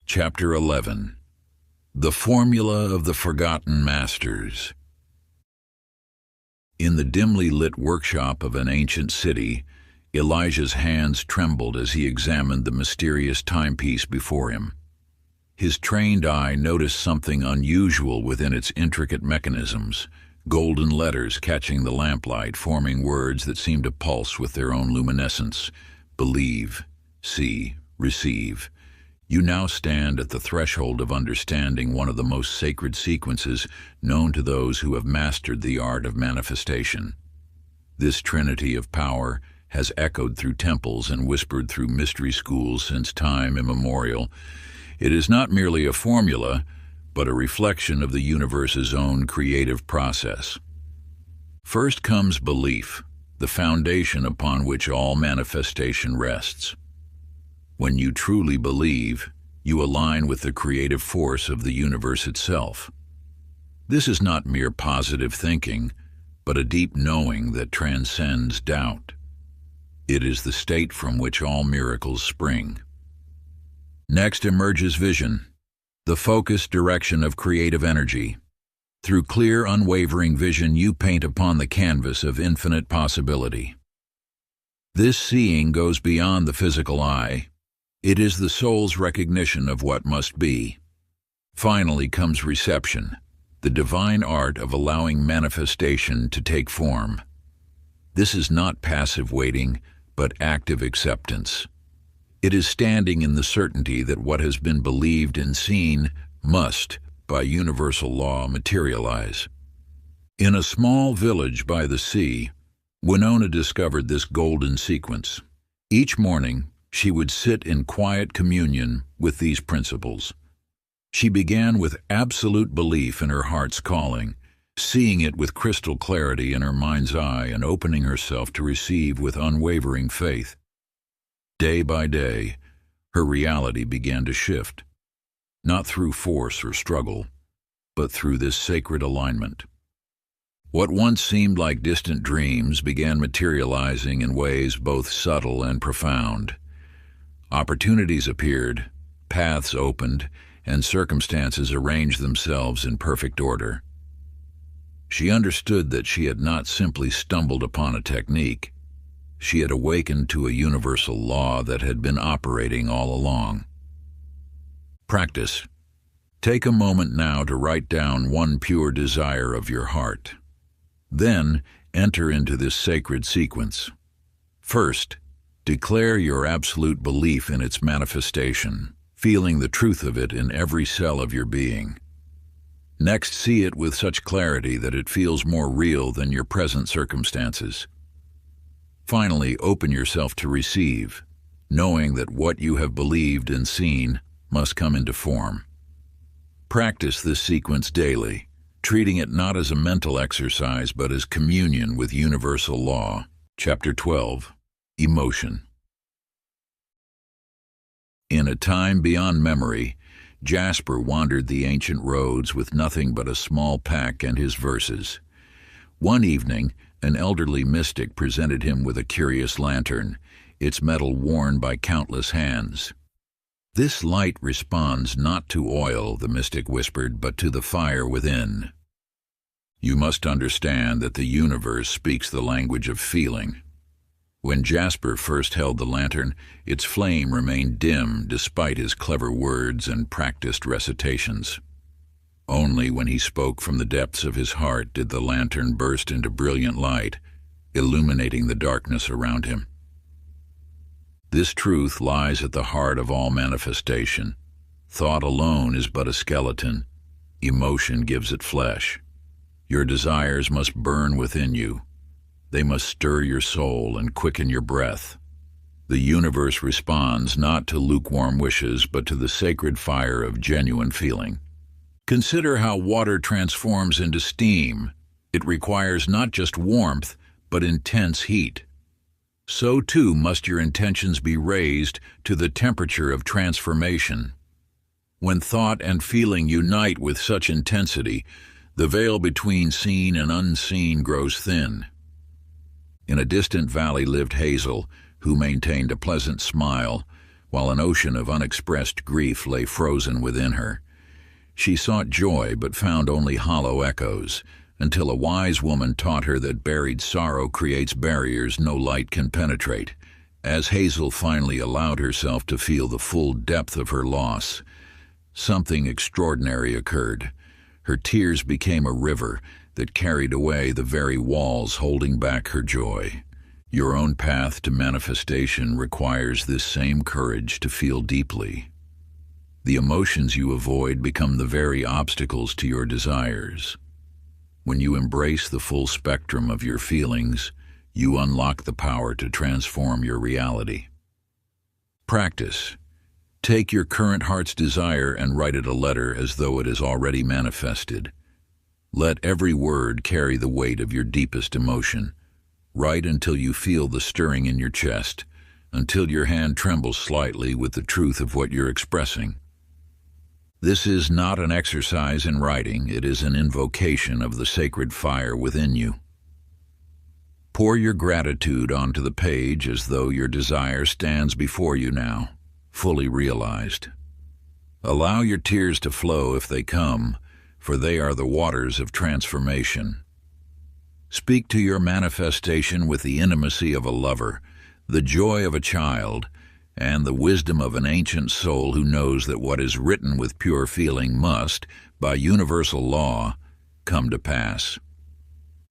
Chapter 11: The formula of the forgotten masters. In the dimly lit workshop of an ancient city, Elijah's hands trembled as he examined the mysterious timepiece before him. His trained eye noticed something unusual within its intricate mechanisms, golden letters catching the lamplight, forming words that seemed to pulse with their own luminescence. Believe, see, receive. You now stand at the threshold of understanding one of the most sacred sequences known to those who have mastered the art of manifestation. This trinity of power has echoed through temples and whispered through mystery schools since time immemorial. It is not merely a formula, but a reflection of the universe's own creative process. First comes belief, the foundation upon which all manifestation rests. When you truly believe, you align with the creative force of the universe itself. This is not mere positive thinking, but a deep knowing that transcends doubt. It is the state from which all miracles spring. Next emerges vision, the focused direction of creative energy. Through clear, unwavering vision, you paint upon the canvas of infinite possibility. This seeing goes beyond the physical eye. It is the soul's recognition of what must be. Finally comes reception, the divine art of allowing manifestation to take form. This is not passive waiting, but active acceptance. It is standing in the certainty that what has been believed and seen must, by universal law, materialize. In a small village by the sea, Winona discovered this golden sequence. Each morning, she would sit in quiet communion with these principles. She began with absolute belief in her heart's calling, seeing it with crystal clarity in her mind's eye and opening herself to receive with unwavering faith. Day by day, her reality began to shift, not through force or struggle, but through this sacred alignment. What once seemed like distant dreams began materializing in ways both subtle and profound. Opportunities appeared, paths opened, and circumstances arranged themselves in perfect order. She understood that she had not simply stumbled upon a technique. She had awakened to a universal law that had been operating all along. Practice. Take a moment now to write down one pure desire of your heart. Then, enter into this sacred sequence. First, declare your absolute belief in its manifestation, feeling the truth of it in every cell of your being. Next, see it with such clarity that it feels more real than your present circumstances. Finally, open yourself to receive, knowing that what you have believed and seen must come into form. Practice this sequence daily, treating it not as a mental exercise but as communion with universal law. Chapter 12. Emotion. In a time beyond memory, Jasper wandered the ancient roads with nothing but a small pack and his verses. One evening, an elderly mystic presented him with a curious lantern, its metal worn by countless hands. "This light responds not to oil," the mystic whispered, "but to the fire within. You must understand that the universe speaks the language of feeling." When Jasper first held the lantern, its flame remained dim despite his clever words and practiced recitations. Only when he spoke from the depths of his heart did the lantern burst into brilliant light, illuminating the darkness around him. This truth lies at the heart of all manifestation. Thought alone is but a skeleton. Emotion gives it flesh. Your desires must burn within you. They must stir your soul and quicken your breath. The universe responds not to lukewarm wishes, but to the sacred fire of genuine feeling. Consider how water transforms into steam. It requires not just warmth, but intense heat. So too must your intentions be raised to the temperature of transformation. When thought and feeling unite with such intensity, the veil between seen and unseen grows thin. In a distant valley lived Hazel, who maintained a pleasant smile, while an ocean of unexpressed grief lay frozen within her. She sought joy but found only hollow echoes, until a wise woman taught her that buried sorrow creates barriers no light can penetrate. As Hazel finally allowed herself to feel the full depth of her loss, something extraordinary occurred. Her tears became a river that carried away the very walls holding back her joy. Your own path to manifestation requires this same courage to feel deeply. The emotions you avoid become the very obstacles to your desires. When you embrace the full spectrum of your feelings, you unlock the power to transform your reality. Practice. Take your current heart's desire and write it a letter as though it is already manifested. Let every word carry the weight of your deepest emotion. Write until you feel the stirring in your chest, until your hand trembles slightly with the truth of what you're expressing. This is not an exercise in writing, it is an invocation of the sacred fire within you. Pour your gratitude onto the page as though your desire stands before you now, fully realized. Allow your tears to flow if they come, for they are the waters of transformation. Speak to your manifestation with the intimacy of a lover, the joy of a child, and the wisdom of an ancient soul who knows that what is written with pure feeling must, by universal law, come to pass.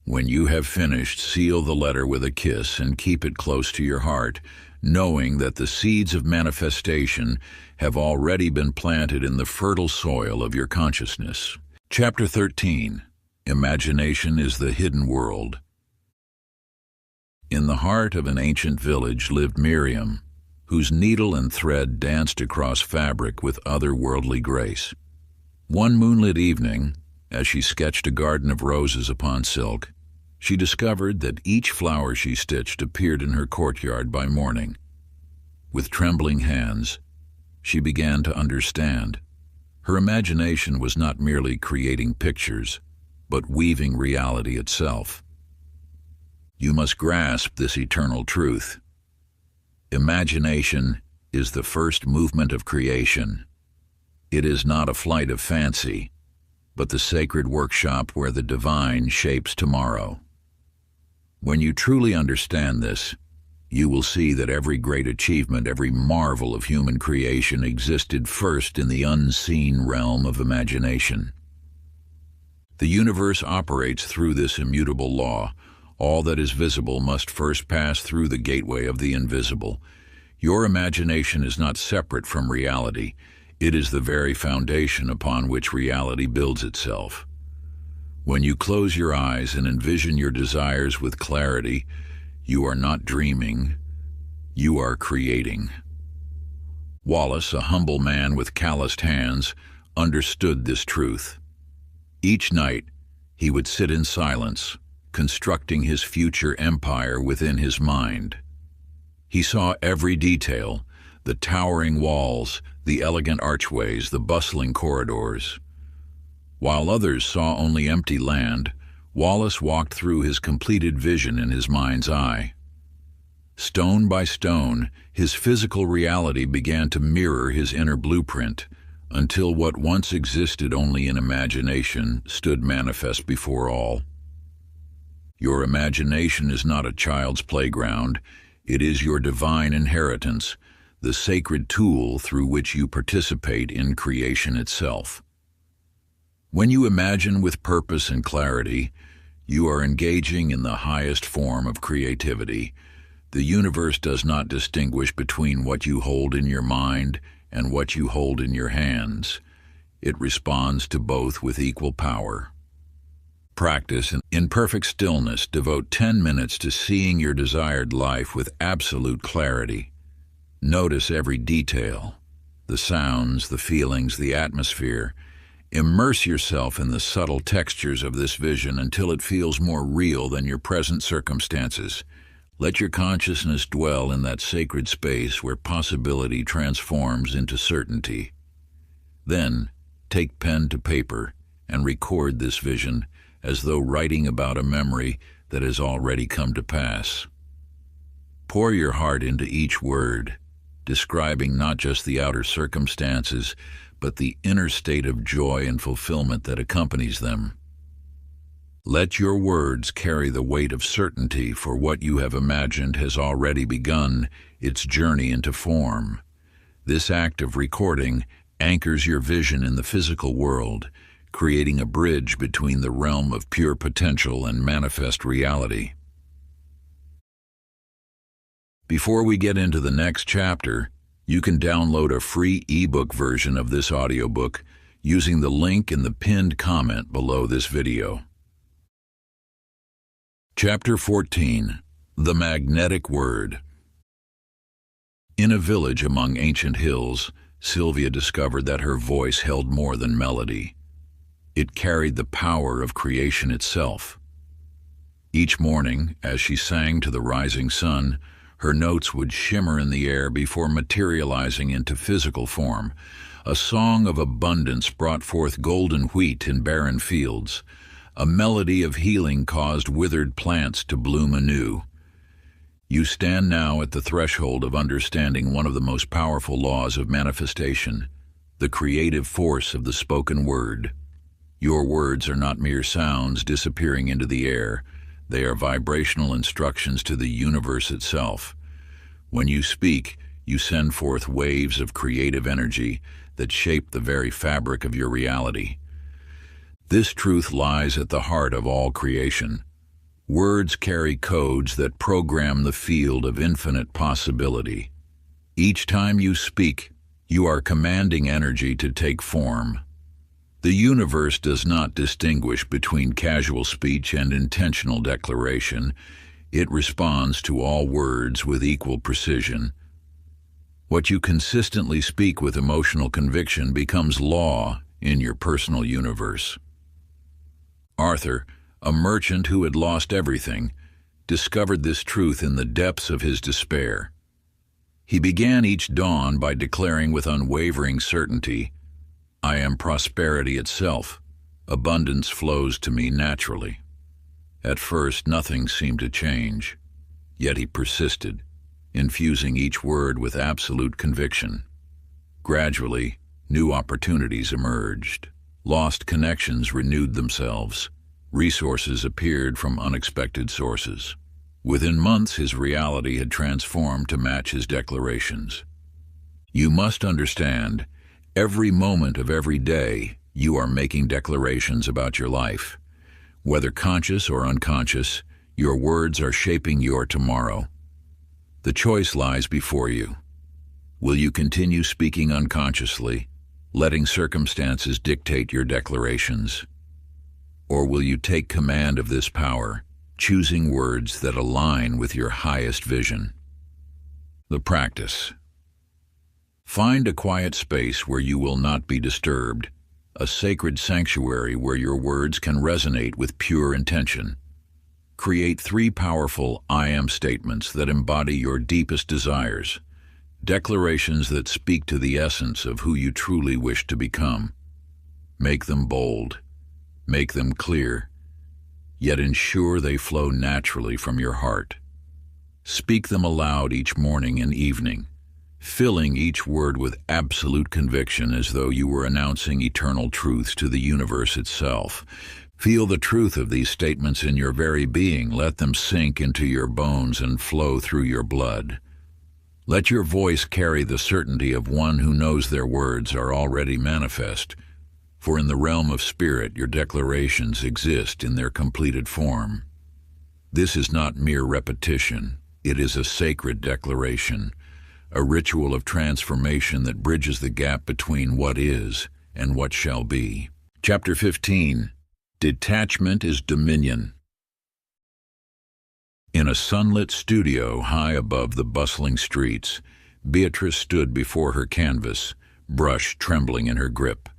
When you have finished, seal the letter with a kiss and keep it close to your heart, knowing that the seeds of manifestation have already been planted in the fertile soil of your consciousness. Chapter 13. Imagination is the hidden world. In the heart of an ancient village lived Miriam, whose needle and thread danced across fabric with otherworldly grace. One moonlit evening, as she sketched a garden of roses upon silk, she discovered that each flower she stitched appeared in her courtyard by morning. With trembling hands, she began to understand. Her imagination was not merely creating pictures, but weaving reality itself. You must grasp this eternal truth. Imagination is the first movement of creation. It is not a flight of fancy, but the sacred workshop where the divine shapes tomorrow. When you truly understand this, you will see that every great achievement, every marvel of human creation existed first in the unseen realm of imagination. The universe operates through this immutable law. All that is visible must first pass through the gateway of the invisible. Your imagination is not separate from reality. It is the very foundation upon which reality builds itself. When you close your eyes and envision your desires with clarity, you are not dreaming, you are creating. Wallace, a humble man with calloused hands, understood this truth. Each night, he would sit in silence, constructing his future empire within his mind. He saw every detail, the towering walls, the elegant archways, the bustling corridors. While others saw only empty land, Wallace walked through his completed vision in his mind's eye. Stone by stone, his physical reality began to mirror his inner blueprint, until what once existed only in imagination stood manifest before all. Your imagination is not a child's playground. It is your divine inheritance, the sacred tool through which you participate in creation itself. When you imagine with purpose and clarity, you are engaging in the highest form of creativity. The universe does not distinguish between what you hold in your mind and what you hold in your hands. It responds to both with equal power. Practice in perfect stillness. Devote 10 minutes to seeing your desired life with absolute clarity. Notice every detail, the sounds, the feelings, the atmosphere. Immerse yourself in the subtle textures of this vision until it feels more real than your present circumstances. Let your consciousness dwell in that sacred space where possibility transforms into certainty. Then, take pen to paper and record this vision as though writing about a memory that has already come to pass. Pour your heart into each word, describing not just the outer circumstances, but the inner state of joy and fulfillment that accompanies them. Let your words carry the weight of certainty, for what you have imagined has already begun its journey into form. This act of recording anchors your vision in the physical world, creating a bridge between the realm of pure potential and manifest reality. Before we get into the next chapter, you can download a free ebook version of this audiobook using the link in the pinned comment below this video. Chapter 14. The Magnetic Word. In a village among ancient hills, Sylvia discovered that her voice held more than melody. It carried the power of creation itself. Each morning, as she sang to the rising sun, her notes would shimmer in the air before materializing into physical form. A song of abundance brought forth golden wheat in barren fields. A melody of healing caused withered plants to bloom anew. You stand now at the threshold of understanding one of the most powerful laws of manifestation, the creative force of the spoken word. Your words are not mere sounds disappearing into the air. They are vibrational instructions to the universe itself. When you speak, you send forth waves of creative energy that shape the very fabric of your reality. This truth lies at the heart of all creation. Words carry codes that program the field of infinite possibility. Each time you speak, you are commanding energy to take form. The universe does not distinguish between casual speech and intentional declaration. It responds to all words with equal precision. What you consistently speak with emotional conviction becomes law in your personal universe. Arthur, a merchant who had lost everything, discovered this truth in the depths of his despair. He began each dawn by declaring with unwavering certainty, "I am prosperity itself. Abundance flows to me naturally." At first, nothing seemed to change, yet he persisted, infusing each word with absolute conviction. Gradually, new opportunities emerged. Lost connections renewed themselves. Resources appeared from unexpected sources. Within months, his reality had transformed to match his declarations. You must understand, every moment of every day, you are making declarations about your life. Whether conscious or unconscious, your words are shaping your tomorrow. The choice lies before you. Will you continue speaking unconsciously, letting circumstances dictate your declarations? Or will you take command of this power, choosing words that align with your highest vision? The practice. Find a quiet space where you will not be disturbed, a sacred sanctuary where your words can resonate with pure intention. Create 3 powerful I am statements that embody your deepest desires, declarations that speak to the essence of who you truly wish to become. Make them bold, make them clear, yet ensure they flow naturally from your heart. Speak them aloud each morning and evening, filling each word with absolute conviction as though you were announcing eternal truths to the universe itself. Feel the truth of these statements in your very being. Let them sink into your bones and flow through your blood. Let your voice carry the certainty of one who knows their words are already manifest, for in the realm of spirit your declarations exist in their completed form. This is not mere repetition, it is a sacred declaration, a ritual of transformation that bridges the gap between what is and what shall be. Chapter 15. Detachment is Dominion. In a sunlit studio high above the bustling streets, Beatrice stood before her canvas, brush trembling in her grip.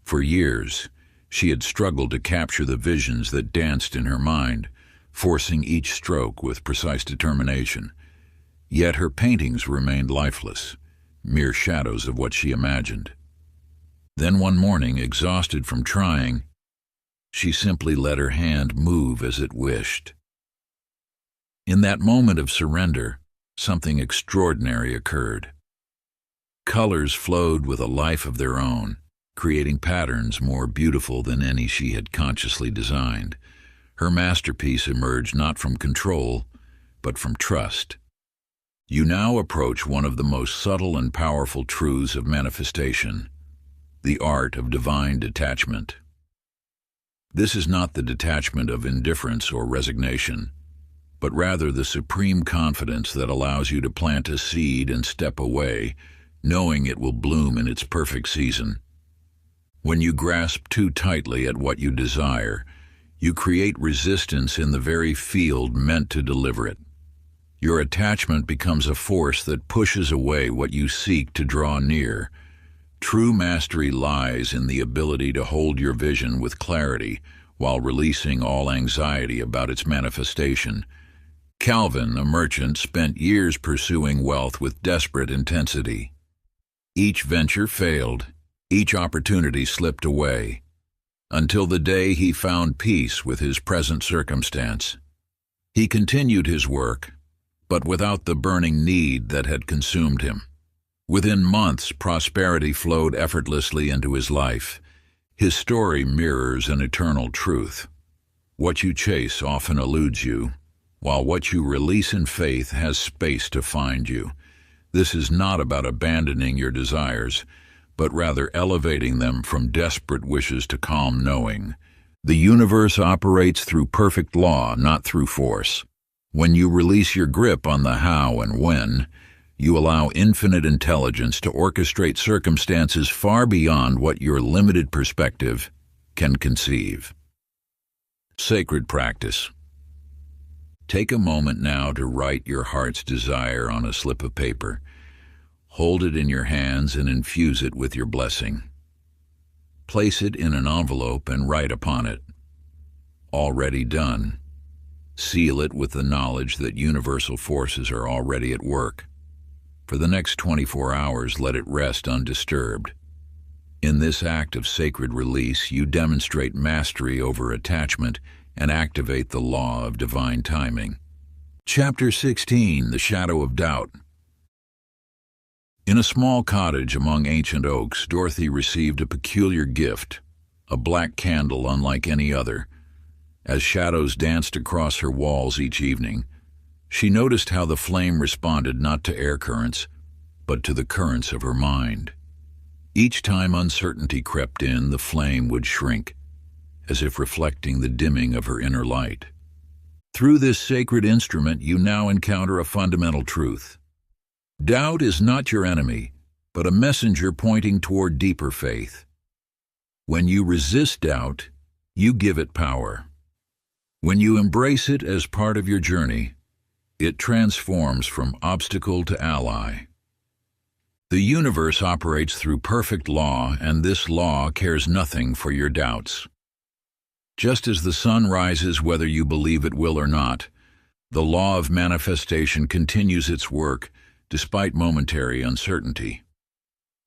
For years, she had struggled to capture the visions that danced in her mind, forcing each stroke with precise determination. Yet her paintings remained lifeless, mere shadows of what she imagined. Then one morning, exhausted from trying, she simply let her hand move as it wished. In that moment of surrender, something extraordinary occurred. Colors flowed with a life of their own, creating patterns more beautiful than any she had consciously designed. Her masterpiece emerged not from control, but from trust. You now approach one of the most subtle and powerful truths of manifestation, the art of divine detachment. This is not the detachment of indifference or resignation, but rather the supreme confidence that allows you to plant a seed and step away, knowing it will bloom in its perfect season. When you grasp too tightly at what you desire, you create resistance in the very field meant to deliver it. Your attachment becomes a force that pushes away what you seek to draw near. True mastery lies in the ability to hold your vision with clarity while releasing all anxiety about its manifestation. Calvin, a merchant, spent years pursuing wealth with desperate intensity. Each venture failed, each opportunity slipped away, until the day he found peace with his present circumstance. He continued his work, but without the burning need that had consumed him. Within months, prosperity flowed effortlessly into his life. His story mirrors an eternal truth. What you chase often eludes you, while what you release in faith has space to find you. This is not about abandoning your desires, but rather elevating them from desperate wishes to calm knowing. The universe operates through perfect law, not through force. When you release your grip on the how and when, you allow infinite intelligence to orchestrate circumstances far beyond what your limited perspective can conceive. Sacred practice. Take a moment now to write your heart's desire on a slip of paper. Hold it in your hands and infuse it with your blessing. Place it in an envelope and write upon it, "Already done." Seal it with the knowledge that universal forces are already at work. For the next 24 hours, let it rest undisturbed. In this act of sacred release, you demonstrate mastery over attachment and activate the law of divine timing. Chapter 16, The Shadow of Doubt. In a small cottage among ancient oaks, Dorothy received a peculiar gift, a black candle unlike any other. As shadows danced across her walls each evening, she noticed how the flame responded not to air currents, but to the currents of her mind. Each time uncertainty crept in, the flame would shrink, as if reflecting the dimming of her inner light. Through this sacred instrument, you now encounter a fundamental truth. Doubt is not your enemy, but a messenger pointing toward deeper faith. When you resist doubt, you give it power. When you embrace it as part of your journey, it transforms from obstacle to ally. The universe operates through perfect law, and this law cares nothing for your doubts. Just as the sun rises whether you believe it will or not, the law of manifestation continues its work despite momentary uncertainty.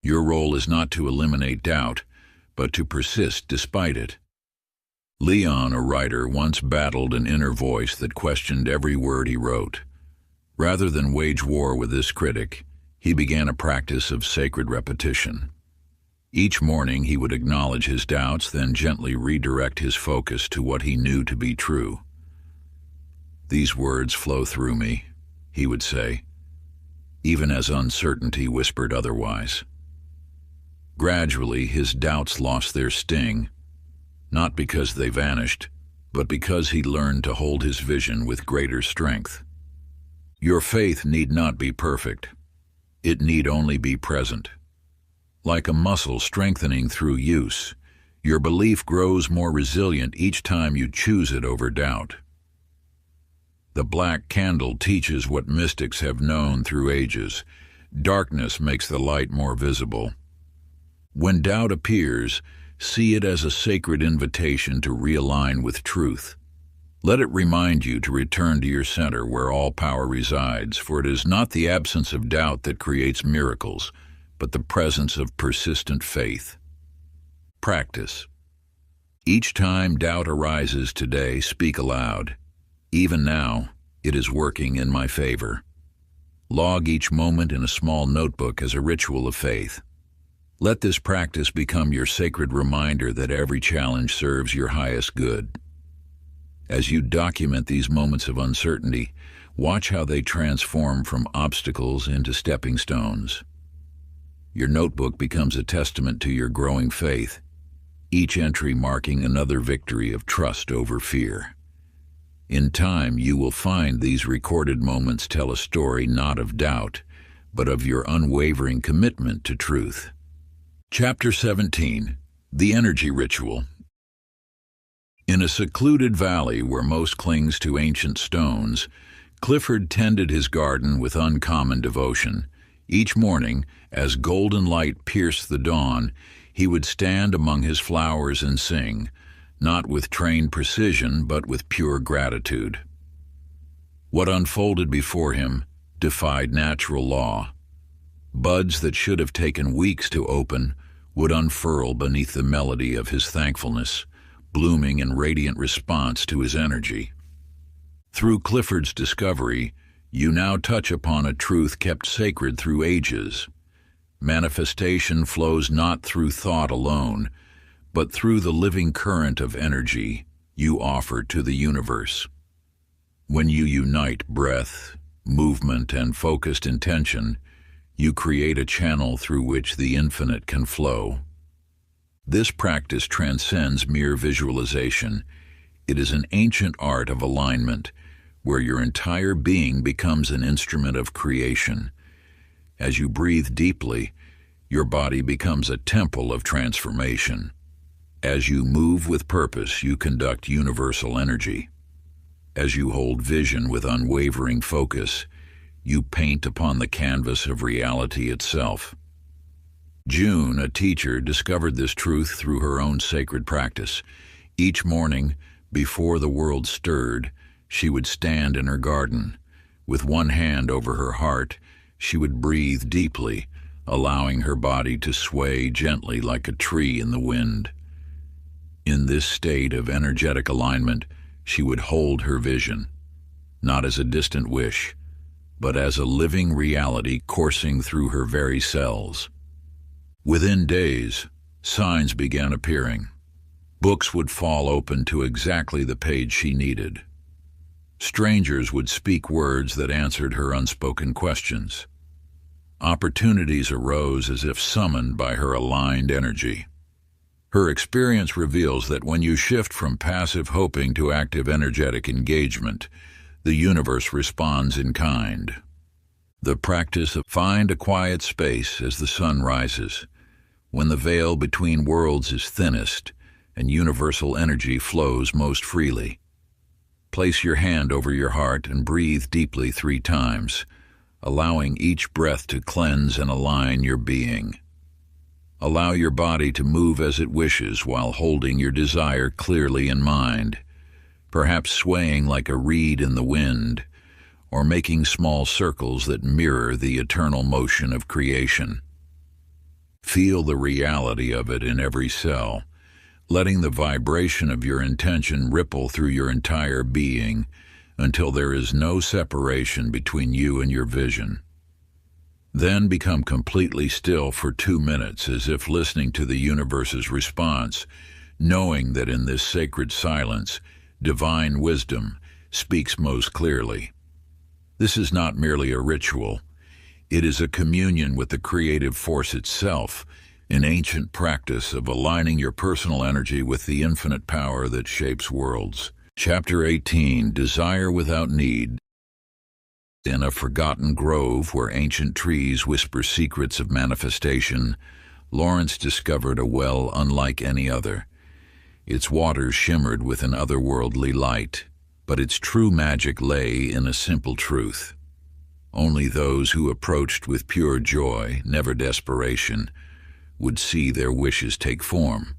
Your role is not to eliminate doubt, but to persist despite it. Leon, a writer, once battled an inner voice that questioned every word he wrote. Rather than wage war with this critic, he began a practice of sacred repetition. Each morning he would acknowledge his doubts, then gently redirect his focus to what he knew to be true. "These words flow through me," he would say, even as uncertainty whispered otherwise. Gradually, his doubts lost their sting, not because they vanished, but because he learned to hold his vision with greater strength. Your faith need not be perfect. It need only be present. Like a muscle strengthening through use, your belief grows more resilient each time you choose it over doubt. The black candle teaches what mystics have known through ages. Darkness makes the light more visible. When doubt appears, see it as a sacred invitation to realign with truth. Let it remind you to return to your center where all power resides, for it is not the absence of doubt that creates miracles, but the presence of persistent faith. Practice. Each time doubt arises today, speak aloud. Even now, it is working in my favor. Log each moment in a small notebook as a ritual of faith. Let this practice become your sacred reminder that every challenge serves your highest good. As you document these moments of uncertainty, watch how they transform from obstacles into stepping stones. Your notebook becomes a testament to your growing faith, each entry marking another victory of trust over fear. In time, you will find these recorded moments tell a story not of doubt, but of your unwavering commitment to truth. Chapter 17. The Energy Ritual. In a secluded valley where most clings to ancient stones, Clifford tended his garden with uncommon devotion. Each morning, as golden light pierced the dawn, he would stand among his flowers and sing, not with trained precision, but with pure gratitude. What unfolded before him defied natural law. Buds that should have taken weeks to open would unfurl beneath the melody of his thankfulness, blooming in radiant response to his energy. Through Clifford's discovery, you now touch upon a truth kept sacred through ages. Manifestation flows not through thought alone, but through the living current of energy you offer to the universe. When you unite breath, movement, and focused intention, you create a channel through which the infinite can flow. This practice transcends mere visualization. It is an ancient art of alignment, where your entire being becomes an instrument of creation. As you breathe deeply, your body becomes a temple of transformation. As you move with purpose, you conduct universal energy. As you hold vision with unwavering focus, you paint upon the canvas of reality itself. June, a teacher, discovered this truth through her own sacred practice. Each morning, before the world stirred, she would stand in her garden. With one hand over her heart, she would breathe deeply, allowing her body to sway gently like a tree in the wind. In this state of energetic alignment, she would hold her vision, not as a distant wish, but as a living reality coursing through her very cells. Within days, signs began appearing. Books would fall open to exactly the page she needed. Strangers would speak words that answered her unspoken questions. Opportunities arose as if summoned by her aligned energy. Her experience reveals that when you shift from passive hoping to active energetic engagement, the universe responds in kind. The practice of find a quiet space as the sun rises, when the veil between worlds is thinnest and universal energy flows most freely. Place your hand over your heart and breathe deeply 3 times, allowing each breath to cleanse and align your being. Allow your body to move as it wishes while holding your desire clearly in mind, perhaps swaying like a reed in the wind, or making small circles that mirror the eternal motion of creation. Feel the reality of it in every cell, letting the vibration of your intention ripple through your entire being until there is no separation between you and your vision. Then become completely still for 2 minutes, as if listening to the universe's response, knowing that in this sacred silence, divine wisdom speaks most clearly. This is not merely a ritual. It is a communion with the creative force itself, an ancient practice of aligning your personal energy with the infinite power that shapes worlds. Chapter 18. Desire Without Need. In a forgotten grove where ancient trees whisper secrets of manifestation, Lawrence discovered a well unlike any other. Its waters shimmered with an otherworldly light, but its true magic lay in a simple truth. Only those who approached with pure joy, never desperation, would see their wishes take form.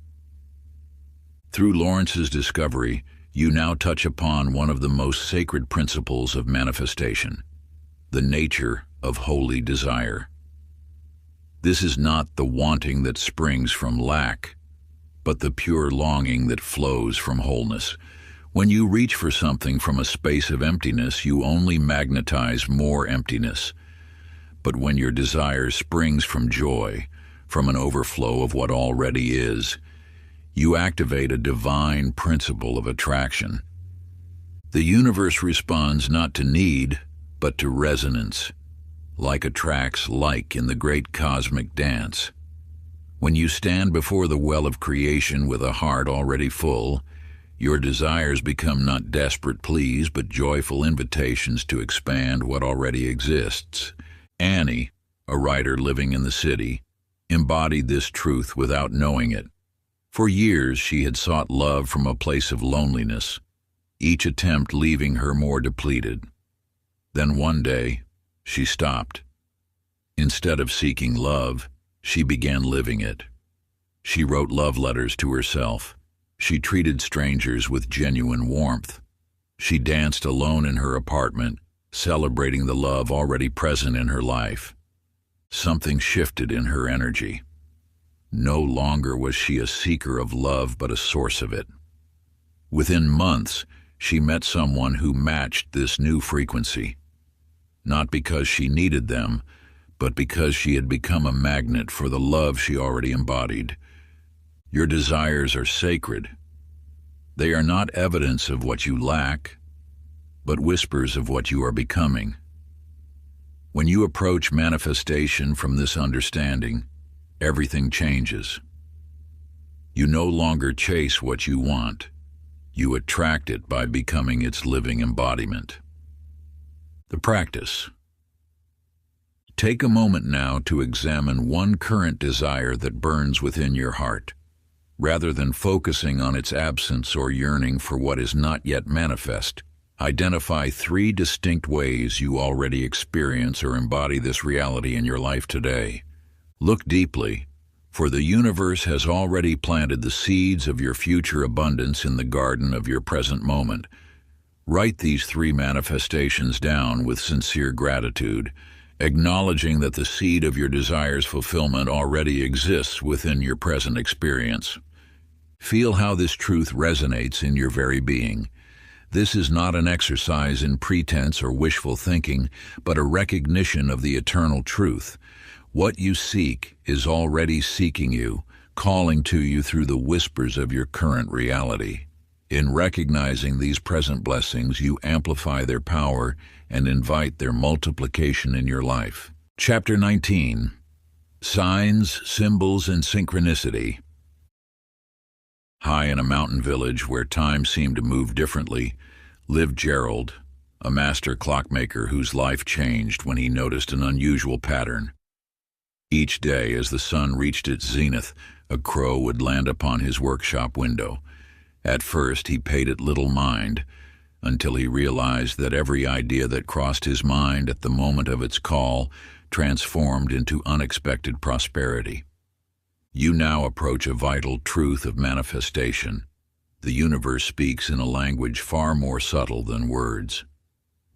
Through Lawrence's discovery, you now touch upon one of the most sacred principles of manifestation, the nature of holy desire. This is not the wanting that springs from lack, but the pure longing that flows from wholeness. When you reach for something from a space of emptiness, you only magnetize more emptiness. But when your desire springs from joy, from an overflow of what already is, you activate a divine principle of attraction. The universe responds not to need, but to resonance. Like attracts like in the great cosmic dance. When you stand before the well of creation with a heart already full, your desires become not desperate pleas, but joyful invitations to expand what already exists. Annie, a writer living in the city, embodied this truth without knowing it. For years she had sought love from a place of loneliness, each attempt leaving her more depleted. Then one day, she stopped. Instead of seeking love, she began living it. She wrote love letters to herself. She treated strangers with genuine warmth. She danced alone in her apartment, celebrating the love already present in her life. Something shifted in her energy. No longer was she a seeker of love, but a source of it. Within months, she met someone who matched this new frequency. Not because she needed them, but because she had become a magnet for the love she already embodied. Your desires are sacred. They are not evidence of what you lack, but whispers of what you are becoming. When you approach manifestation from this understanding, everything changes. You no longer chase what you want. You attract it by becoming its living embodiment. The practice. Take a moment now to examine one current desire that burns within your heart. Rather than focusing on its absence or yearning for what is not yet manifest, identify 3 distinct ways you already experience or embody this reality in your life today. Look deeply, for the universe has already planted the seeds of your future abundance in the garden of your present moment. Write these 3 manifestations down with sincere gratitude, acknowledging that the seed of your desire's fulfillment already exists within your present experience. Feel how this truth resonates in your very being. This is not an exercise in pretense or wishful thinking, but a recognition of the eternal truth. What you seek is already seeking you, calling to you through the whispers of your current reality. In recognizing these present blessings, you amplify their power and invite their multiplication in your life. Chapter 19. Signs, Symbols, and Synchronicity. High in a mountain village where time seemed to move differently, lived Gerald, a master clockmaker whose life changed when he noticed an unusual pattern. Each day, as the sun reached its zenith, a crow would land upon his workshop window. At first, he paid it little mind, until he realized that every idea that crossed his mind at the moment of its call transformed into unexpected prosperity. You now approach a vital truth of manifestation. The universe speaks in a language far more subtle than words.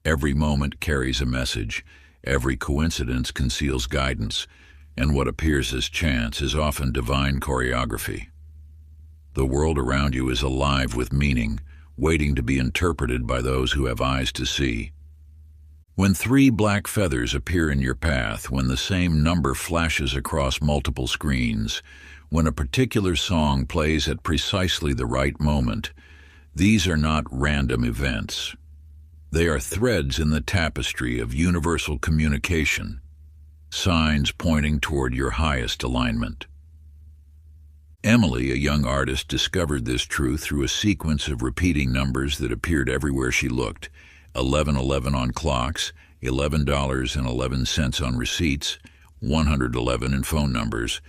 Every moment carries a message, every coincidence conceals guidance, and what appears as chance is often divine choreography. The world around you is alive with meaning, waiting to be interpreted by those who have eyes to see. When 3 black feathers appear in your path, when the same number flashes across multiple screens, when a particular song plays at precisely the right moment, these are not random events. They are threads in the tapestry of universal communication, signs pointing toward your highest alignment. Emily, a young artist, discovered this truth through a sequence of repeating numbers that appeared everywhere she looked. 1111 on clocks, $11.11 on receipts, 111 in phone numbers.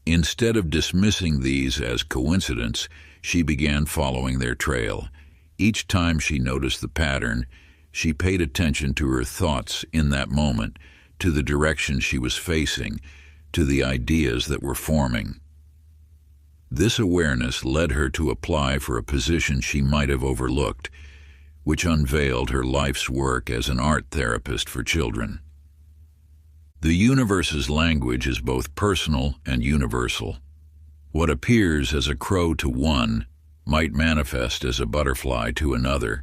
Instead of dismissing these as coincidence, she began following their trail. Each time she noticed the pattern, she paid attention to her thoughts in that moment, to the direction she was facing, to the ideas that were forming. This awareness led her to apply for a position she might have overlooked, which unveiled her life's work as an art therapist for children. The universe's language is both personal and universal. What appears as a crow to one might manifest as a butterfly to another.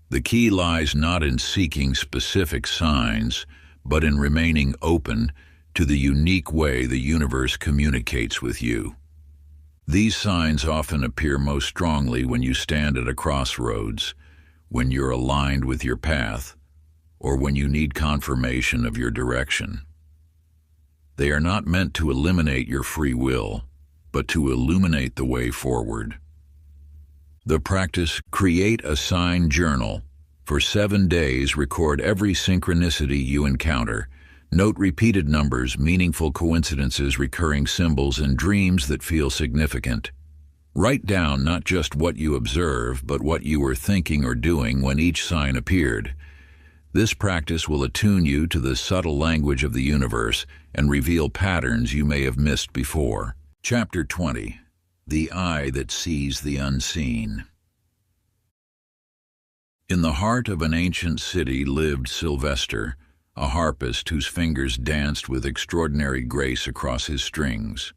The key lies not in seeking specific signs, but in remaining open to the unique way the universe communicates with you. These signs often appear most strongly when you stand at a crossroads, when you're aligned with your path, or when you need confirmation of your direction. They are not meant to eliminate your free will, but to illuminate the way forward. The practice: create a sign journal. For 7 days, record every synchronicity you encounter. Note repeated numbers, meaningful coincidences, recurring symbols, and dreams that feel significant. Write down not just what you observe, but what you were thinking or doing when each sign appeared. This practice will attune you to the subtle language of the universe and reveal patterns you may have missed before. Chapter 20. The Eye That Sees the Unseen. In the heart of an ancient city lived Sylvester, a harpist whose fingers danced with extraordinary grace across his strings.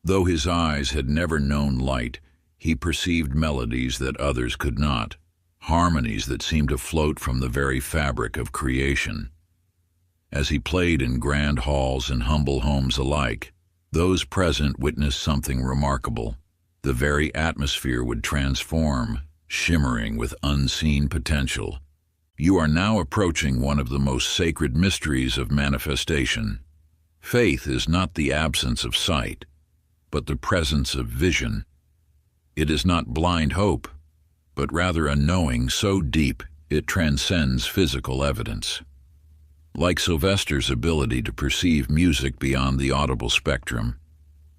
Though his eyes had never known light, he perceived melodies that others could not, harmonies that seemed to float from the very fabric of creation. As he played in grand halls and humble homes alike, those present witnessed something remarkable. The very atmosphere would transform, shimmering with unseen potential. You are now approaching one of the most sacred mysteries of manifestation. Faith is not the absence of sight, but the presence of vision. It is not blind hope, but rather a knowing so deep it transcends physical evidence. Like Sylvester's ability to perceive music beyond the audible spectrum,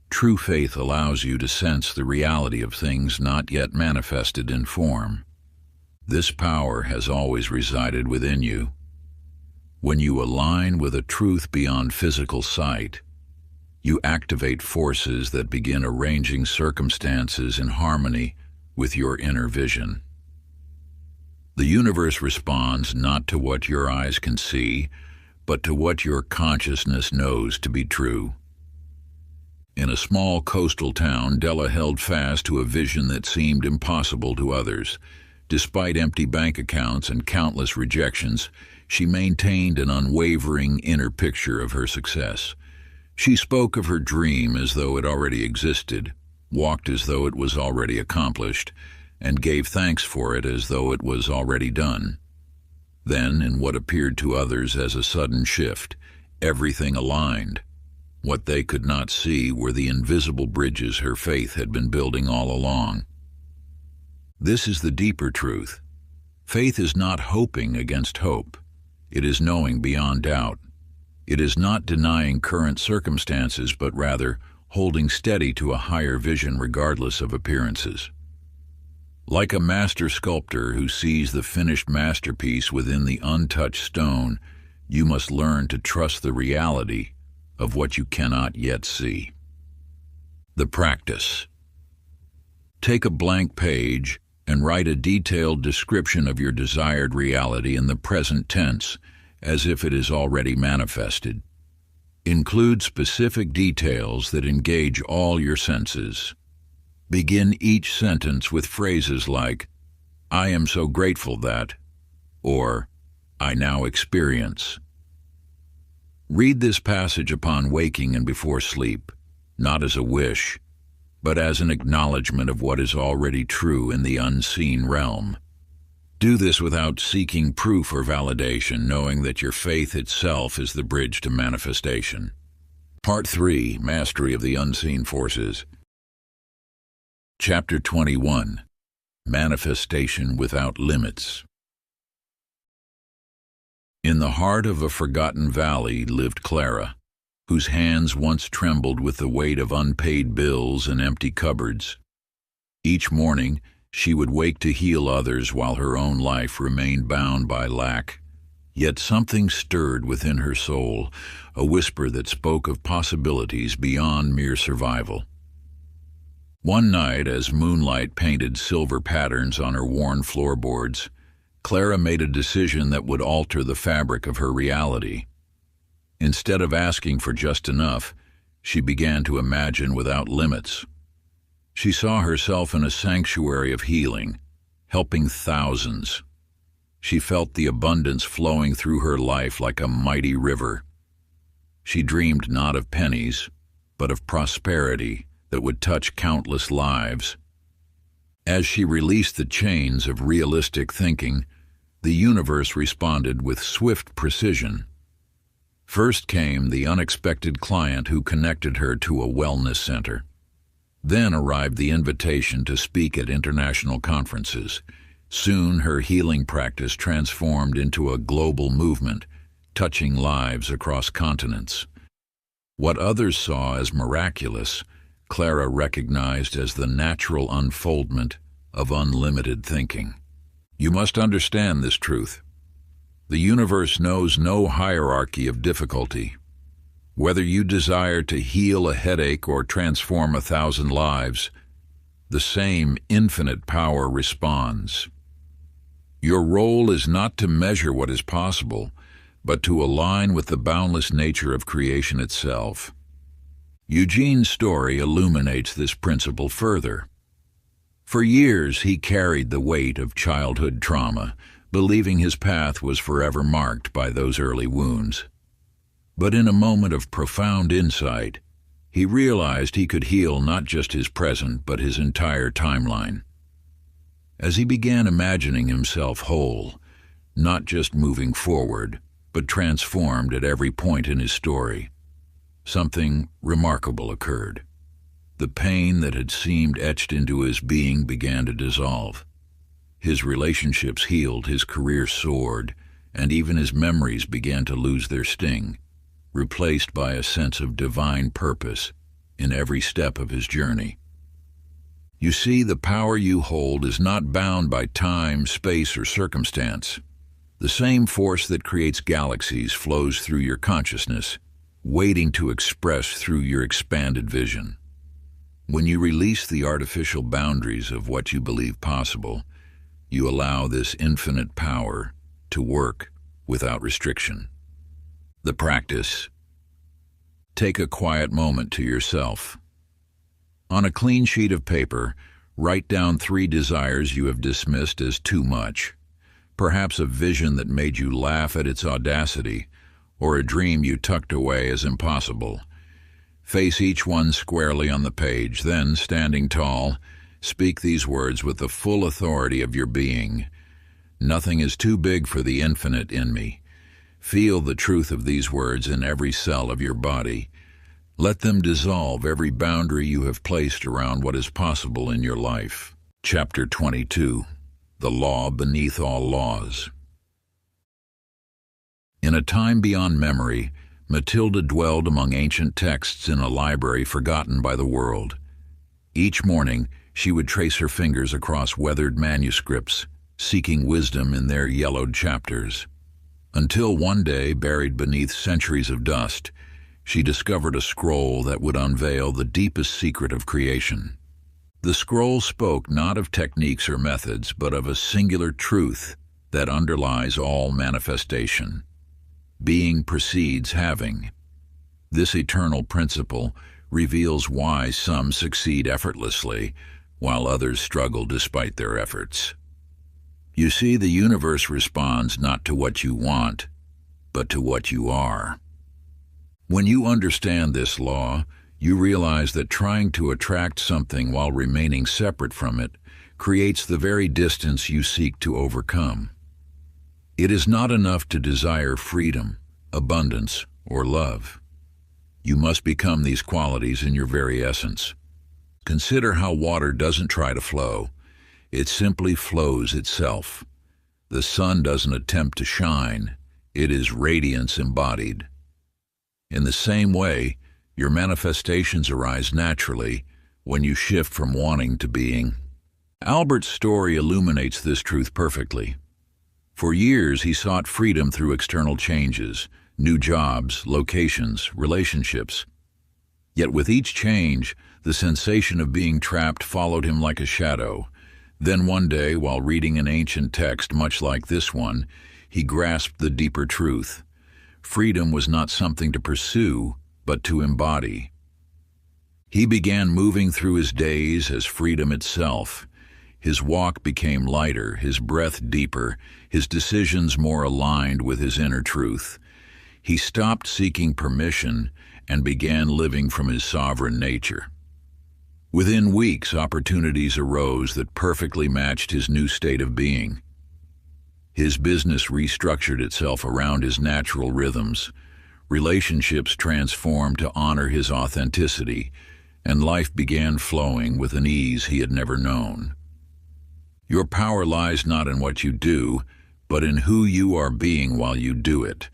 true faith allows you to sense the reality of things not yet manifested in form. This power has always resided within you. When you align with a truth beyond physical sight, you activate forces that begin arranging circumstances in harmony with your inner vision. The universe responds not to what your eyes can see, but to what your consciousness knows to be true. In a small coastal town, Della held fast to a vision that seemed impossible to others. Despite empty bank accounts and countless rejections, she maintained an unwavering inner picture of her success. She spoke of her dream as though it already existed, walked as though it was already accomplished, and gave thanks for it as though it was already done. Then, in what appeared to others as a sudden shift, everything aligned. What they could not see were the invisible bridges her faith had been building all along. This is the deeper truth. Faith is not hoping against hope. It is knowing beyond doubt. It is not denying current circumstances, but rather holding steady to a higher vision regardless of appearances. Like a master sculptor who sees the finished masterpiece within the untouched stone, you must learn to trust the reality of what you cannot yet see. The practice. Take a blank page and write a detailed description of your desired reality in the present tense, as if it is already manifested. Include specific details that engage all your senses. Begin each sentence with phrases like, "I am so grateful that," or "I now experience." Read this passage upon waking and before sleep, not as a wish, but as an acknowledgement of what is already true in the unseen realm. Do this without seeking proof or validation, knowing that your faith itself is the bridge to manifestation. Part 3. Mastery of the Unseen Forces. Chapter 21. Manifestation Without Limits. In the heart of a forgotten valley lived Clara, whose hands once trembled with the weight of unpaid bills and empty cupboards. Each morning, she would wake to heal others while her own life remained bound by lack. Yet something stirred within her soul, a whisper that spoke of possibilities beyond mere survival. One night, as moonlight painted silver patterns on her worn floorboards, Clara made a decision that would alter the fabric of her reality. Instead of asking for just enough, she began to imagine without limits. She saw herself in a sanctuary of healing, helping thousands. She felt the abundance flowing through her life like a mighty river. She dreamed not of pennies, but of prosperity that would touch countless lives. As she released the chains of realistic thinking, the universe responded with swift precision. First came the unexpected client who connected her to a wellness center. Then arrived the invitation to speak at international conferences. Soon her healing practice transformed into a global movement, touching lives across continents. What others saw as miraculous, Clara recognized as the natural unfoldment of unlimited thinking. You must understand this truth. The universe knows no hierarchy of difficulty. Whether you desire to heal a headache or transform 1,000 lives, the same infinite power responds. Your role is not to measure what is possible, but to align with the boundless nature of creation itself. Eugene's story illuminates this principle further. For years he carried the weight of childhood trauma, believing his path was forever marked by those early wounds. But in a moment of profound insight, he realized he could heal not just his present, but his entire timeline. As he began imagining himself whole, not just moving forward, but transformed at every point in his story, something remarkable occurred. The pain that had seemed etched into his being began to dissolve. His relationships healed, his career soared, and even his memories began to lose their sting, replaced by a sense of divine purpose in every step of his journey. You see, the power you hold is not bound by time, space, or circumstance. The same force that creates galaxies flows through your consciousness, waiting to express through your expanded vision. When you release the artificial boundaries of what you believe possible, you allow this infinite power to work without restriction. The practice. Take a quiet moment to yourself. On a clean sheet of paper, write down 3 desires you have dismissed as too much. Perhaps a vision that made you laugh at its audacity, or a dream you tucked away as impossible. Face each one squarely on the page, then, standing tall, speak these words with the full authority of your being. Nothing is too big for the infinite in me. Feel the truth of these words in every cell of your body. Let them dissolve every boundary you have placed around what is possible in your life. Chapter 22. The Law Beneath All Laws. In a time beyond memory, Matilda dwelled among ancient texts in a library forgotten by the world. Each morning, she would trace her fingers across weathered manuscripts, seeking wisdom in their yellowed chapters. Until one day, buried beneath centuries of dust, she discovered a scroll that would unveil the deepest secret of creation. The scroll spoke not of techniques or methods, but of a singular truth that underlies all manifestation. Being precedes having. This eternal principle reveals why some succeed effortlessly, while others struggle despite their efforts. You see, the universe responds not to what you want, but to what you are. When you understand this law, you realize that trying to attract something while remaining separate from it creates the very distance you seek to overcome. It is not enough to desire freedom, abundance, or love. You must become these qualities in your very essence. Consider how water doesn't try to flow. It simply flows itself. The sun doesn't attempt to shine. It is radiance embodied. In the same way, your manifestations arise naturally when you shift from wanting to being. Albert's story illuminates this truth perfectly. For years, he sought freedom through external changes, new jobs, locations, relationships. Yet with each change, the sensation of being trapped followed him like a shadow. Then one day, while reading an ancient text much like this one, he grasped the deeper truth. Freedom was not something to pursue, but to embody. He began moving through his days as freedom itself. His walk became lighter, his breath deeper, his decisions more aligned with his inner truth. He stopped seeking permission and began living from his sovereign nature. Within weeks, opportunities arose that perfectly matched his new state of being. His business restructured itself around his natural rhythms. Relationships transformed to honor his authenticity, and life began flowing with an ease he had never known. Your power lies not in what you do, but in who you are being while you do it.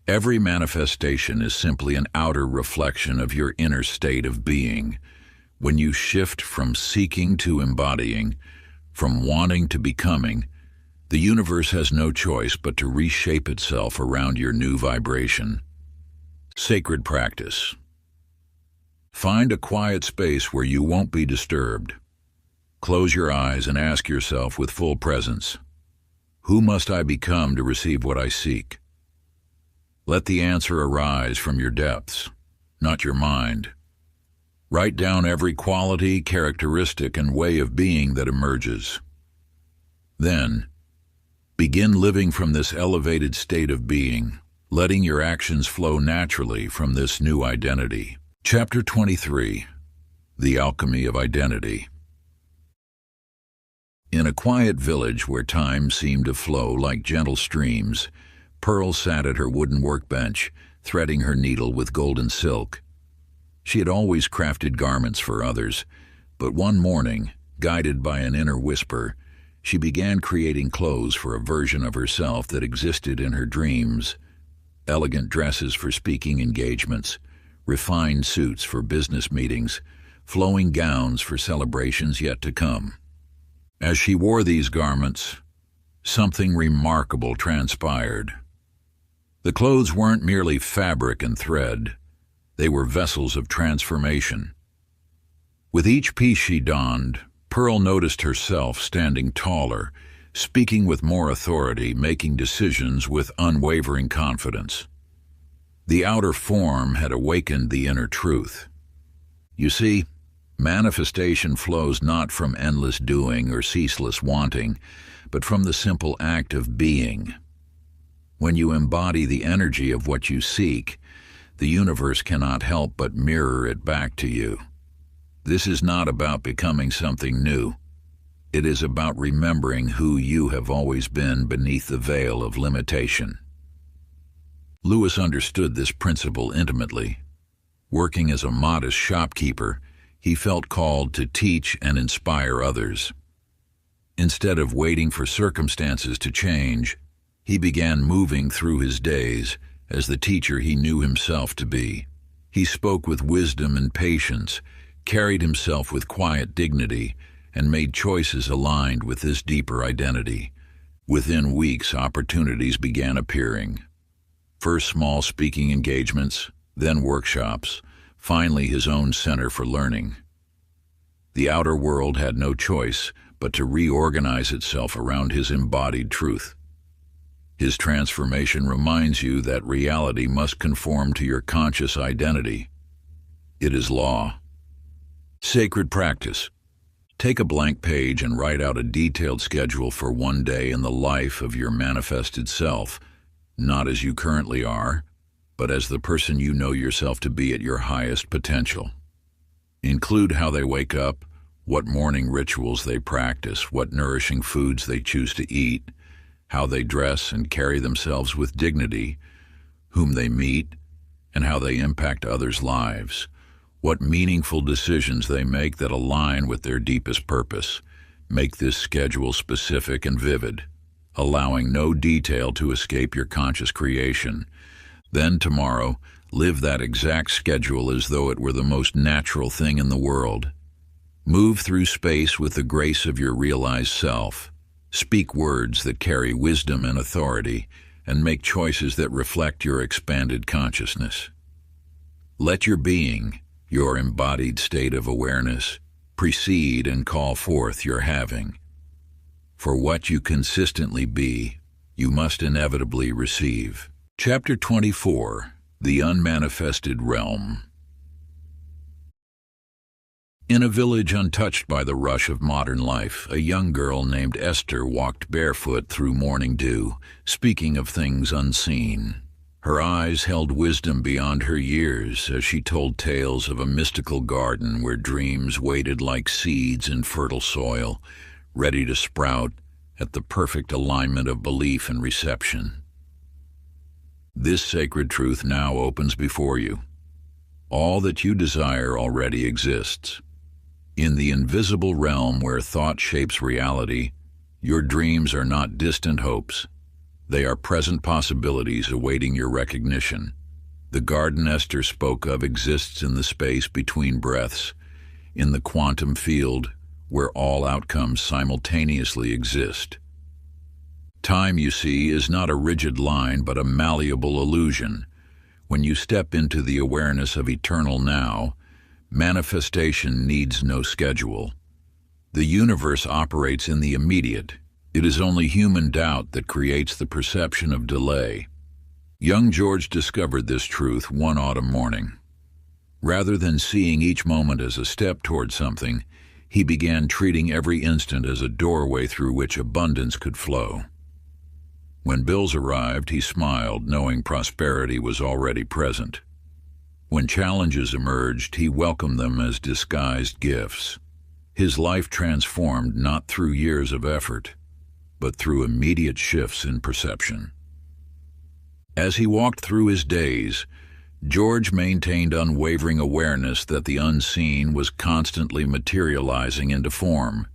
Every manifestation is simply an outer reflection of your inner state of being. When you shift from seeking to embodying, from wanting to becoming, the universe has no choice but to reshape itself around your new vibration. Sacred practice. Find a quiet space where you won't be disturbed. Close your eyes and ask yourself with full presence, who must I become to receive what I seek? Let the answer arise from your depths, not your mind. Write down every quality, characteristic, and way of being that emerges. Then, begin living from this elevated state of being, letting your actions flow naturally from this new identity. Chapter 23. The Alchemy of Identity. In a quiet village where time seemed to flow like gentle streams, Pearl sat at her wooden workbench, threading her needle with golden silk. She had always crafted garments for others, but one morning, guided by an inner whisper, she began creating clothes for a version of herself that existed in her dreams. Elegant dresses for speaking engagements, refined suits for business meetings, flowing gowns for celebrations yet to come. As she wore these garments, something remarkable transpired. The clothes weren't merely fabric and thread. They were vessels of transformation. With each piece she donned, Pearl noticed herself standing taller, speaking with more authority, making decisions with unwavering confidence. The outer form had awakened the inner truth. You see, manifestation flows not from endless doing or ceaseless wanting, but from the simple act of being. When you embody the energy of what you seek, the universe cannot help but mirror it back to you. This is not about becoming something new. It is about remembering who you have always been beneath the veil of limitation. Lewis understood this principle intimately. Working as a modest shopkeeper, he felt called to teach and inspire others. Instead of waiting for circumstances to change, he began moving through his days as the teacher he knew himself to be. He spoke with wisdom and patience, carried himself with quiet dignity, and made choices aligned with this deeper identity. Within weeks, opportunities began appearing. First small speaking engagements, then workshops, finally his own center for learning. The outer world had no choice but to reorganize itself around his embodied truth. His transformation reminds you that reality must conform to your conscious identity. It is law. Sacred practice. Take a blank page and write out a detailed schedule for one day in the life of your manifested self, not as you currently are, but as the person you know yourself to be at your highest potential. Include how they wake up, what morning rituals they practice, what nourishing foods they choose to eat, how they dress and carry themselves with dignity, whom they meet, and how they impact others' lives, what meaningful decisions they make that align with their deepest purpose. Make this schedule specific and vivid, allowing no detail to escape your conscious creation. Then tomorrow, live that exact schedule as though it were the most natural thing in the world. Move through space with the grace of your realized self. Speak words that carry wisdom and authority, and make choices that reflect your expanded consciousness. Let your being, your embodied state of awareness, precede and call forth your having. For what you consistently be, you must inevitably receive. Chapter 24. The Unmanifested Realm. In a village untouched by the rush of modern life, a young girl named Esther walked barefoot through morning dew, speaking of things unseen. Her eyes held wisdom beyond her years as she told tales of a mystical garden where dreams waited like seeds in fertile soil, ready to sprout at the perfect alignment of belief and reception. This sacred truth now opens before you. All that you desire already exists. In the invisible realm where thought shapes reality, your dreams are not distant hopes. They are present possibilities awaiting your recognition. The garden Esther spoke of exists in the space between breaths, in the quantum field where all outcomes simultaneously exist. Time, you see, is not a rigid line but a malleable illusion. When you step into the awareness of eternal now, manifestation needs no schedule. The universe operates in the immediate. It is only human doubt that creates the perception of delay. Young George discovered this truth one autumn morning. Rather than seeing each moment as a step toward something, he began treating every instant as a doorway through which abundance could flow. When bills arrived, he smiled, knowing prosperity was already present. When challenges emerged, he welcomed them as disguised gifts. His life transformed not through years of effort, but through immediate shifts in perception. As he walked through his days, George maintained unwavering awareness that the unseen was constantly materializing into form.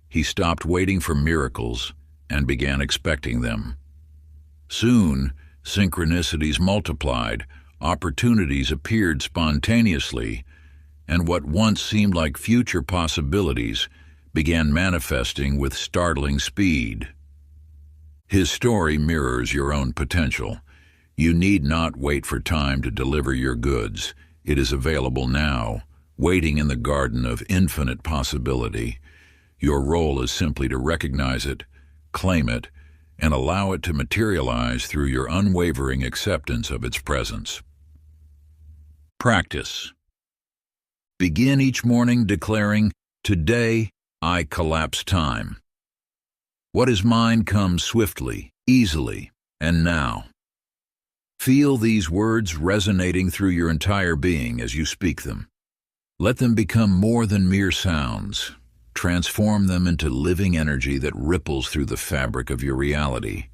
He stopped waiting for miracles and began expecting them. Soon, synchronicities multiplied, opportunities appeared spontaneously, and what once seemed like future possibilities began manifesting with startling speed. His story mirrors your own potential. You need not wait for time to deliver your goods. It is available now, waiting in the garden of infinite possibility. Your role is simply to recognize it, claim it, and allow it to materialize through your unwavering acceptance of its presence. Practice. Begin each morning declaring, "Today I collapse time. What is mine comes swiftly, easily, and now." Feel these words resonating through your entire being as you speak them. Let them become more than mere sounds. Transform them into living energy that ripples through the fabric of your reality.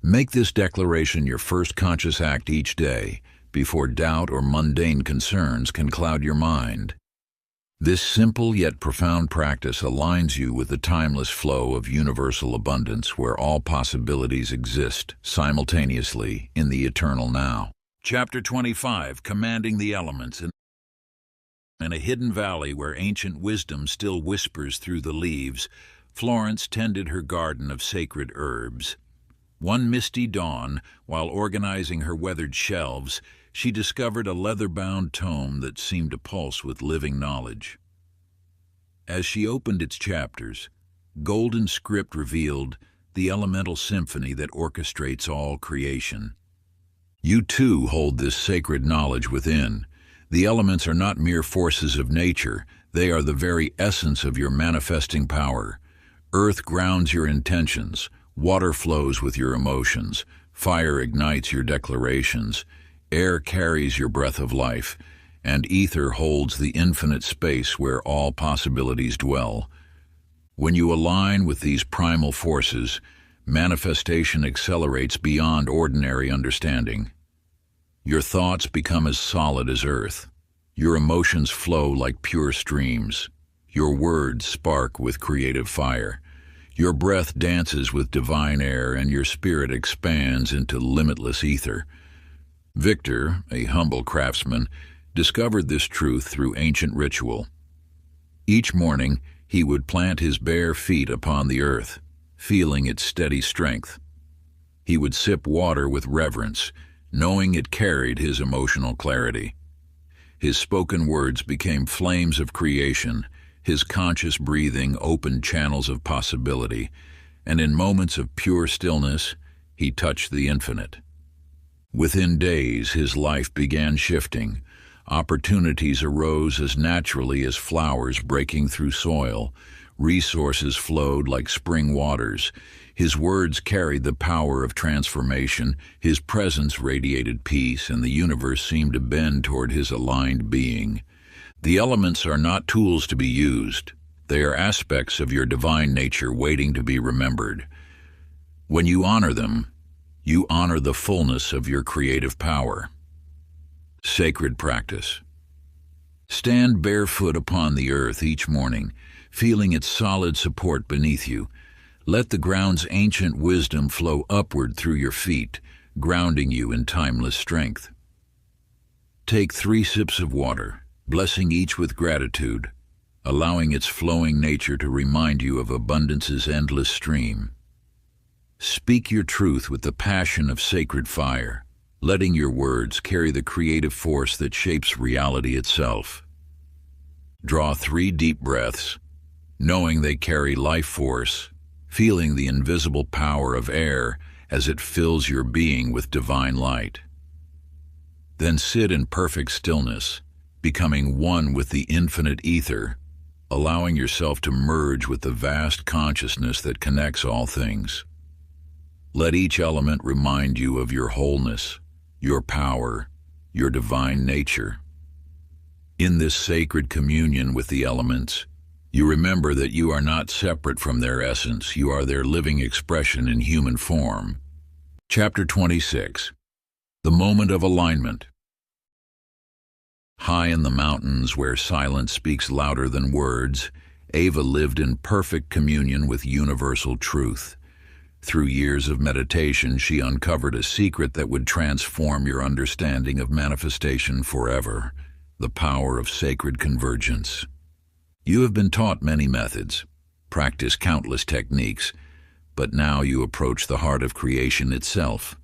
Make this declaration your first conscious act each day, before doubt or mundane concerns can cloud your mind. This simple yet profound practice aligns you with the timeless flow of universal abundance where all possibilities exist simultaneously in the eternal now. Chapter 25, Commanding the Elements. In a hidden valley where ancient wisdom still whispers through the leaves, Florence tended her garden of sacred herbs. One misty dawn, while organizing her weathered shelves, she discovered a leather-bound tome that seemed to pulse with living knowledge. As she opened its chapters, golden script revealed the elemental symphony that orchestrates all creation. You too hold this sacred knowledge within. The elements are not mere forces of nature, they are the very essence of your manifesting power. Earth grounds your intentions, water flows with your emotions, fire ignites your declarations, air carries your breath of life, and ether holds the infinite space where all possibilities dwell. When you align with these primal forces, manifestation accelerates beyond ordinary understanding. Your thoughts become as solid as earth. Your emotions flow like pure streams. Your words spark with creative fire. Your breath dances with divine air, and your spirit expands into limitless ether. Victor, a humble craftsman, discovered this truth through ancient ritual. Each morning, he would plant his bare feet upon the earth, feeling its steady strength. He would sip water with reverence, knowing it carried his emotional clarity. His spoken words became flames of creation, his conscious breathing opened channels of possibility, and in moments of pure stillness, he touched the infinite. Within days, his life began shifting. Opportunities arose as naturally as flowers breaking through soil. Resources flowed like spring waters. His words carried the power of transformation. His presence radiated peace, and the universe seemed to bend toward his aligned being. The elements are not tools to be used. They are aspects of your divine nature waiting to be remembered. When you honor them, you honor the fullness of your creative power. Sacred practice. Stand barefoot upon the earth each morning, feeling its solid support beneath you. Let the ground's ancient wisdom flow upward through your feet, grounding you in timeless strength. Take 3 sips of water, blessing each with gratitude, allowing its flowing nature to remind you of abundance's endless stream. Speak your truth with the passion of sacred fire, letting your words carry the creative force that shapes reality itself. Draw 3 deep breaths, knowing they carry life force, feeling the invisible power of air as it fills your being with divine light. Then sit in perfect stillness, becoming one with the infinite ether, allowing yourself to merge with the vast consciousness that connects all things. Let each element remind you of your wholeness, your power, your divine nature. In this sacred communion with the elements, you remember that you are not separate from their essence. You are their living expression in human form. Chapter 26. The Moment of Alignment. High in the mountains where silence speaks louder than words, Ava lived in perfect communion with universal truth. Through years of meditation, she uncovered a secret that would transform your understanding of manifestation forever: the power of sacred convergence. You have been taught many methods, practiced countless techniques, but now you approach the heart of creation itself.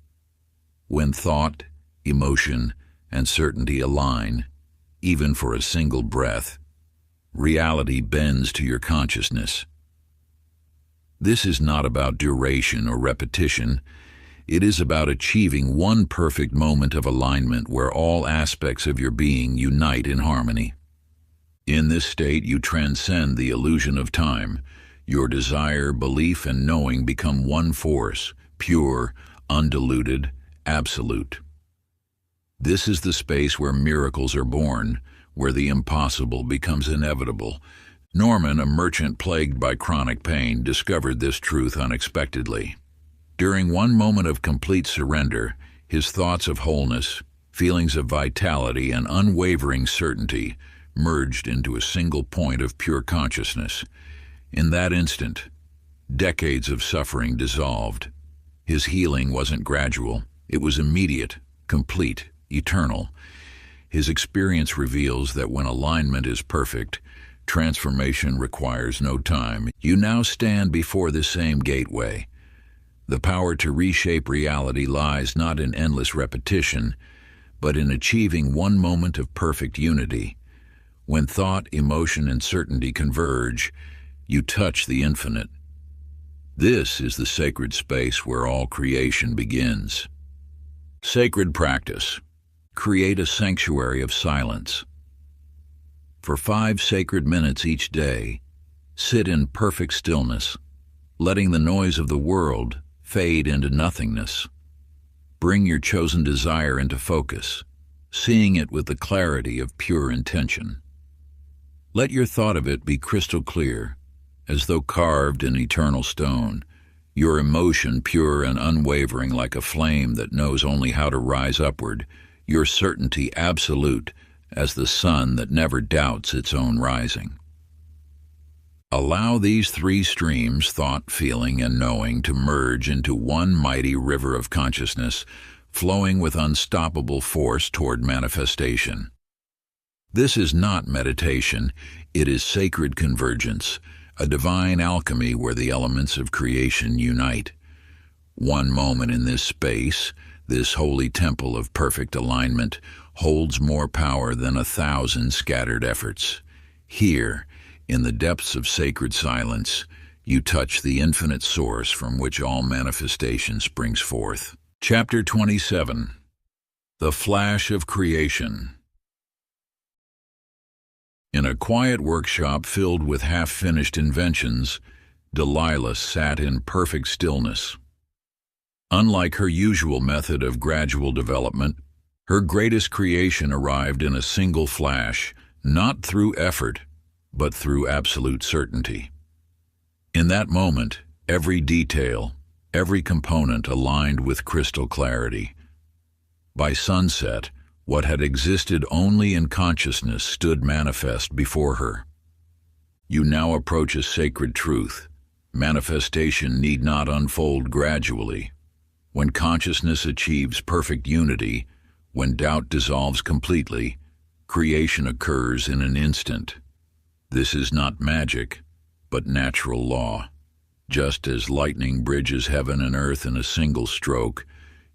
When thought, emotion, and certainty align, even for a single breath, reality bends to your consciousness. This is not about duration or repetition. It is about achieving one perfect moment of alignment where all aspects of your being unite in harmony. In this state, you transcend the illusion of time. Your desire, belief, and knowing become one force, pure, undiluted, absolute. This is the space where miracles are born, where the impossible becomes inevitable. Norman, a merchant plagued by chronic pain, discovered this truth unexpectedly. During one moment of complete surrender, his thoughts of wholeness, feelings of vitality, and unwavering certainty merged into a single point of pure consciousness. In that instant, decades of suffering dissolved. His healing wasn't gradual. It was immediate, complete, eternal. His experience reveals that when alignment is perfect, transformation requires no time. You now stand before the same gateway. The power to reshape reality lies not in endless repetition, but in achieving one moment of perfect unity. When thought, emotion, and certainty converge, you touch the infinite. This is the sacred space where all creation begins. Sacred practice. Create a sanctuary of silence. For 5 sacred minutes each day, sit in perfect stillness, letting the noise of the world fade into nothingness. Bring your chosen desire into focus, seeing it with the clarity of pure intention. Let your thought of it be crystal clear, as though carved in eternal stone, your emotion pure and unwavering like a flame that knows only how to rise upward, your certainty absolute as the sun that never doubts its own rising. Allow these 3 streams, thought, feeling, and knowing, to merge into one mighty river of consciousness, flowing with unstoppable force toward manifestation. This is not meditation, it is sacred convergence, a divine alchemy where the elements of creation unite. One moment in this space, this holy temple of perfect alignment, holds more power than 1,000 scattered efforts. Here, in the depths of sacred silence, you touch the infinite source from which all manifestation springs forth. Chapter 27. The Flash of Creation. In a quiet workshop filled with half-finished inventions, Delilah sat in perfect stillness. Unlike her usual method of gradual development, her greatest creation arrived in a single flash, not through effort, but through absolute certainty. In that moment, every detail, every component aligned with crystal clarity. By sunset, what had existed only in consciousness stood manifest before her. You now approach a sacred truth. Manifestation need not unfold gradually. When consciousness achieves perfect unity, when doubt dissolves completely, creation occurs in an instant. This is not magic, but natural law. Just as lightning bridges heaven and earth in a single stroke,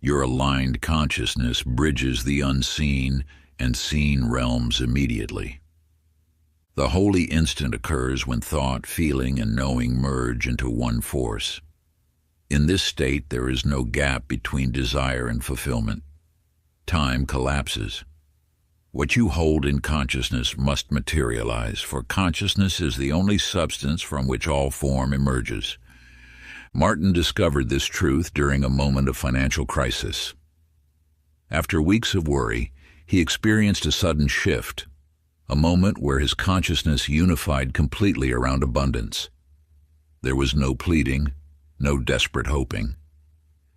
your aligned consciousness bridges the unseen and seen realms immediately. The holy instant occurs when thought, feeling, and knowing merge into one force. In this state, there is no gap between desire and fulfillment. Time collapses. What you hold in consciousness must materialize, for consciousness is the only substance from which all form emerges. Martin discovered this truth during a moment of financial crisis. After weeks of worry, he experienced a sudden shift, a moment where his consciousness unified completely around abundance. There was no pleading, no desperate hoping.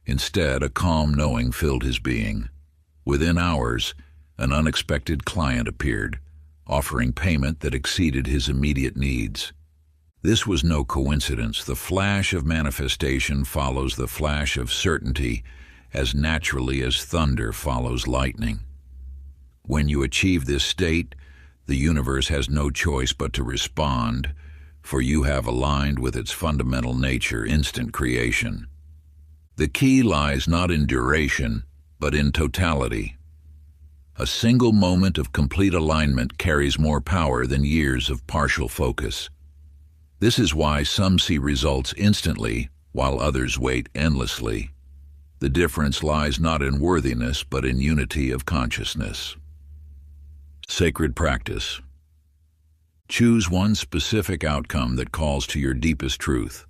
Instead, a calm knowing filled his being. Within hours, an unexpected client appeared, offering payment that exceeded his immediate needs. This was no coincidence. The flash of manifestation follows the flash of certainty as naturally as thunder follows lightning. When you achieve this state, the universe has no choice but to respond, for you have aligned with its fundamental nature, instant creation. The key lies not in duration, but in totality. A single moment of complete alignment carries more power than years of partial focus. This is why some see results instantly, while others wait endlessly. The difference lies not in worthiness, but in unity of consciousness. Sacred practice. Choose one specific outcome that calls to your deepest truth.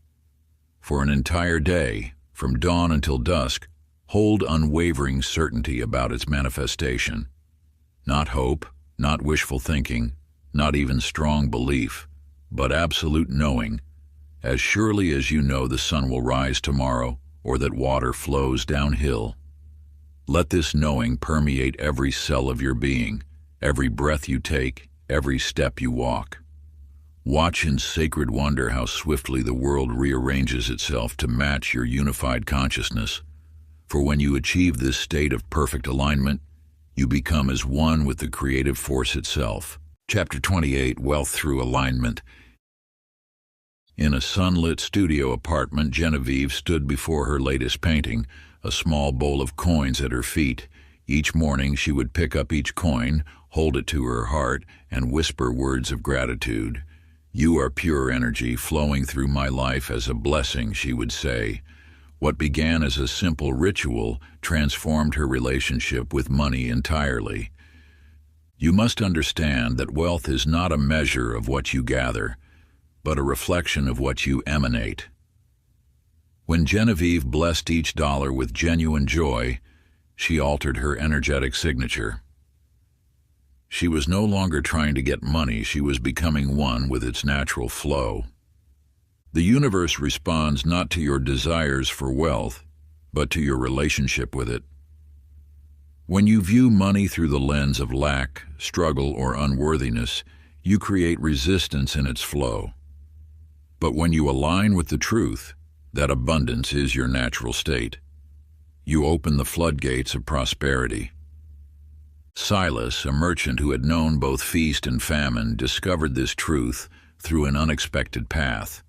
For an entire day, from dawn until dusk, hold unwavering certainty about its manifestation. Not hope, not wishful thinking, not even strong belief, but absolute knowing. As surely as you know the sun will rise tomorrow or that water flows downhill. Let this knowing permeate every cell of your being, every breath you take, every step you walk. Watch in sacred wonder how swiftly the world rearranges itself to match your unified consciousness. For when you achieve this state of perfect alignment, you become as one with the creative force itself. Chapter 28, Wealth Through Alignment. In a sunlit studio apartment, Genevieve stood before her latest painting, a small bowl of coins at her feet. Each morning she would pick up each coin, hold it to her heart, and whisper words of gratitude. "You are pure energy flowing through my life as a blessing," she would say. What began as a simple ritual transformed her relationship with money entirely. You must understand that wealth is not a measure of what you gather, but a reflection of what you emanate. When Genevieve blessed each dollar with genuine joy, she altered her energetic signature. She was no longer trying to get money, she was becoming one with its natural flow. The universe responds not to your desires for wealth, but to your relationship with it. When you view money through the lens of lack, struggle, or unworthiness, you create resistance in its flow. But when you align with the truth, that abundance is your natural state. You open the floodgates of prosperity. Silas, a merchant who had known both feast and famine, discovered this truth through an unexpected path.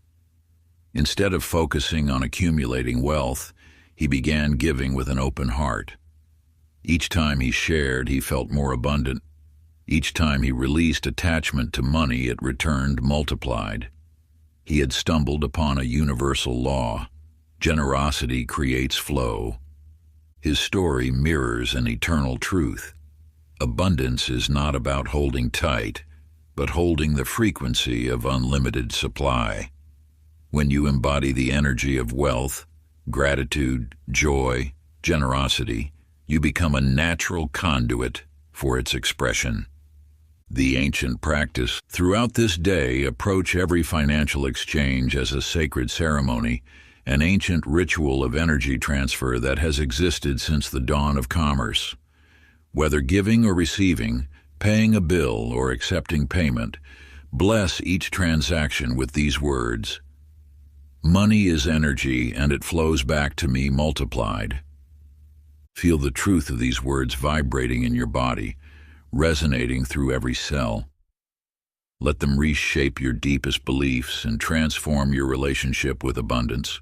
Instead of focusing on accumulating wealth, he began giving with an open heart. Each time he shared, he felt more abundant. Each time he released attachment to money, it returned multiplied. He had stumbled upon a universal law. Generosity creates flow. His story mirrors an eternal truth. Abundance is not about holding tight, but holding the frequency of unlimited supply. When you embody the energy of wealth, gratitude, joy, generosity, you become a natural conduit for its expression. The ancient practice. Throughout this day, approach every financial exchange as a sacred ceremony, an ancient ritual of energy transfer that has existed since the dawn of commerce. Whether giving or receiving, paying a bill or accepting payment, bless each transaction with these words: "Money is energy, and it flows back to me multiplied." Feel the truth of these words vibrating in your body, resonating through every cell. Let them reshape your deepest beliefs and transform your relationship with abundance.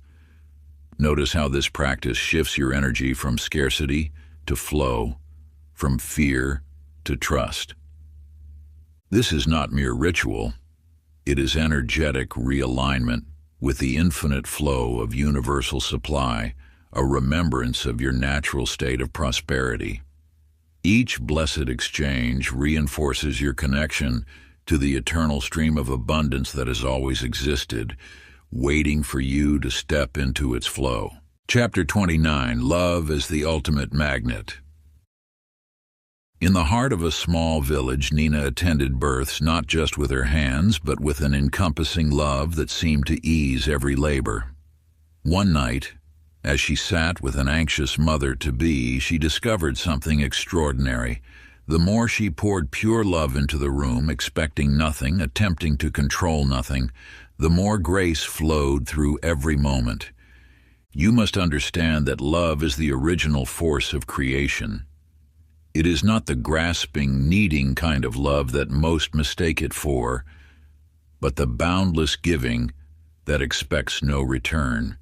Notice how this practice shifts your energy from scarcity to flow, from fear to trust. This is not mere ritual. It is energetic realignment with the infinite flow of universal supply, a remembrance of your natural state of prosperity. Each blessed exchange reinforces your connection to the eternal stream of abundance that has always existed, waiting for you to step into its flow. Chapter 29, Love as the Ultimate Magnet. In the heart of a small village, Nina attended births not just with her hands, but with an encompassing love that seemed to ease every labor. One night, as she sat with an anxious mother-to-be, she discovered something extraordinary. The more she poured pure love into the room, expecting nothing, attempting to control nothing, the more grace flowed through every moment. You must understand that love is the original force of creation. It is not the grasping, needing kind of love that most mistake it for, but the boundless giving that expects no return.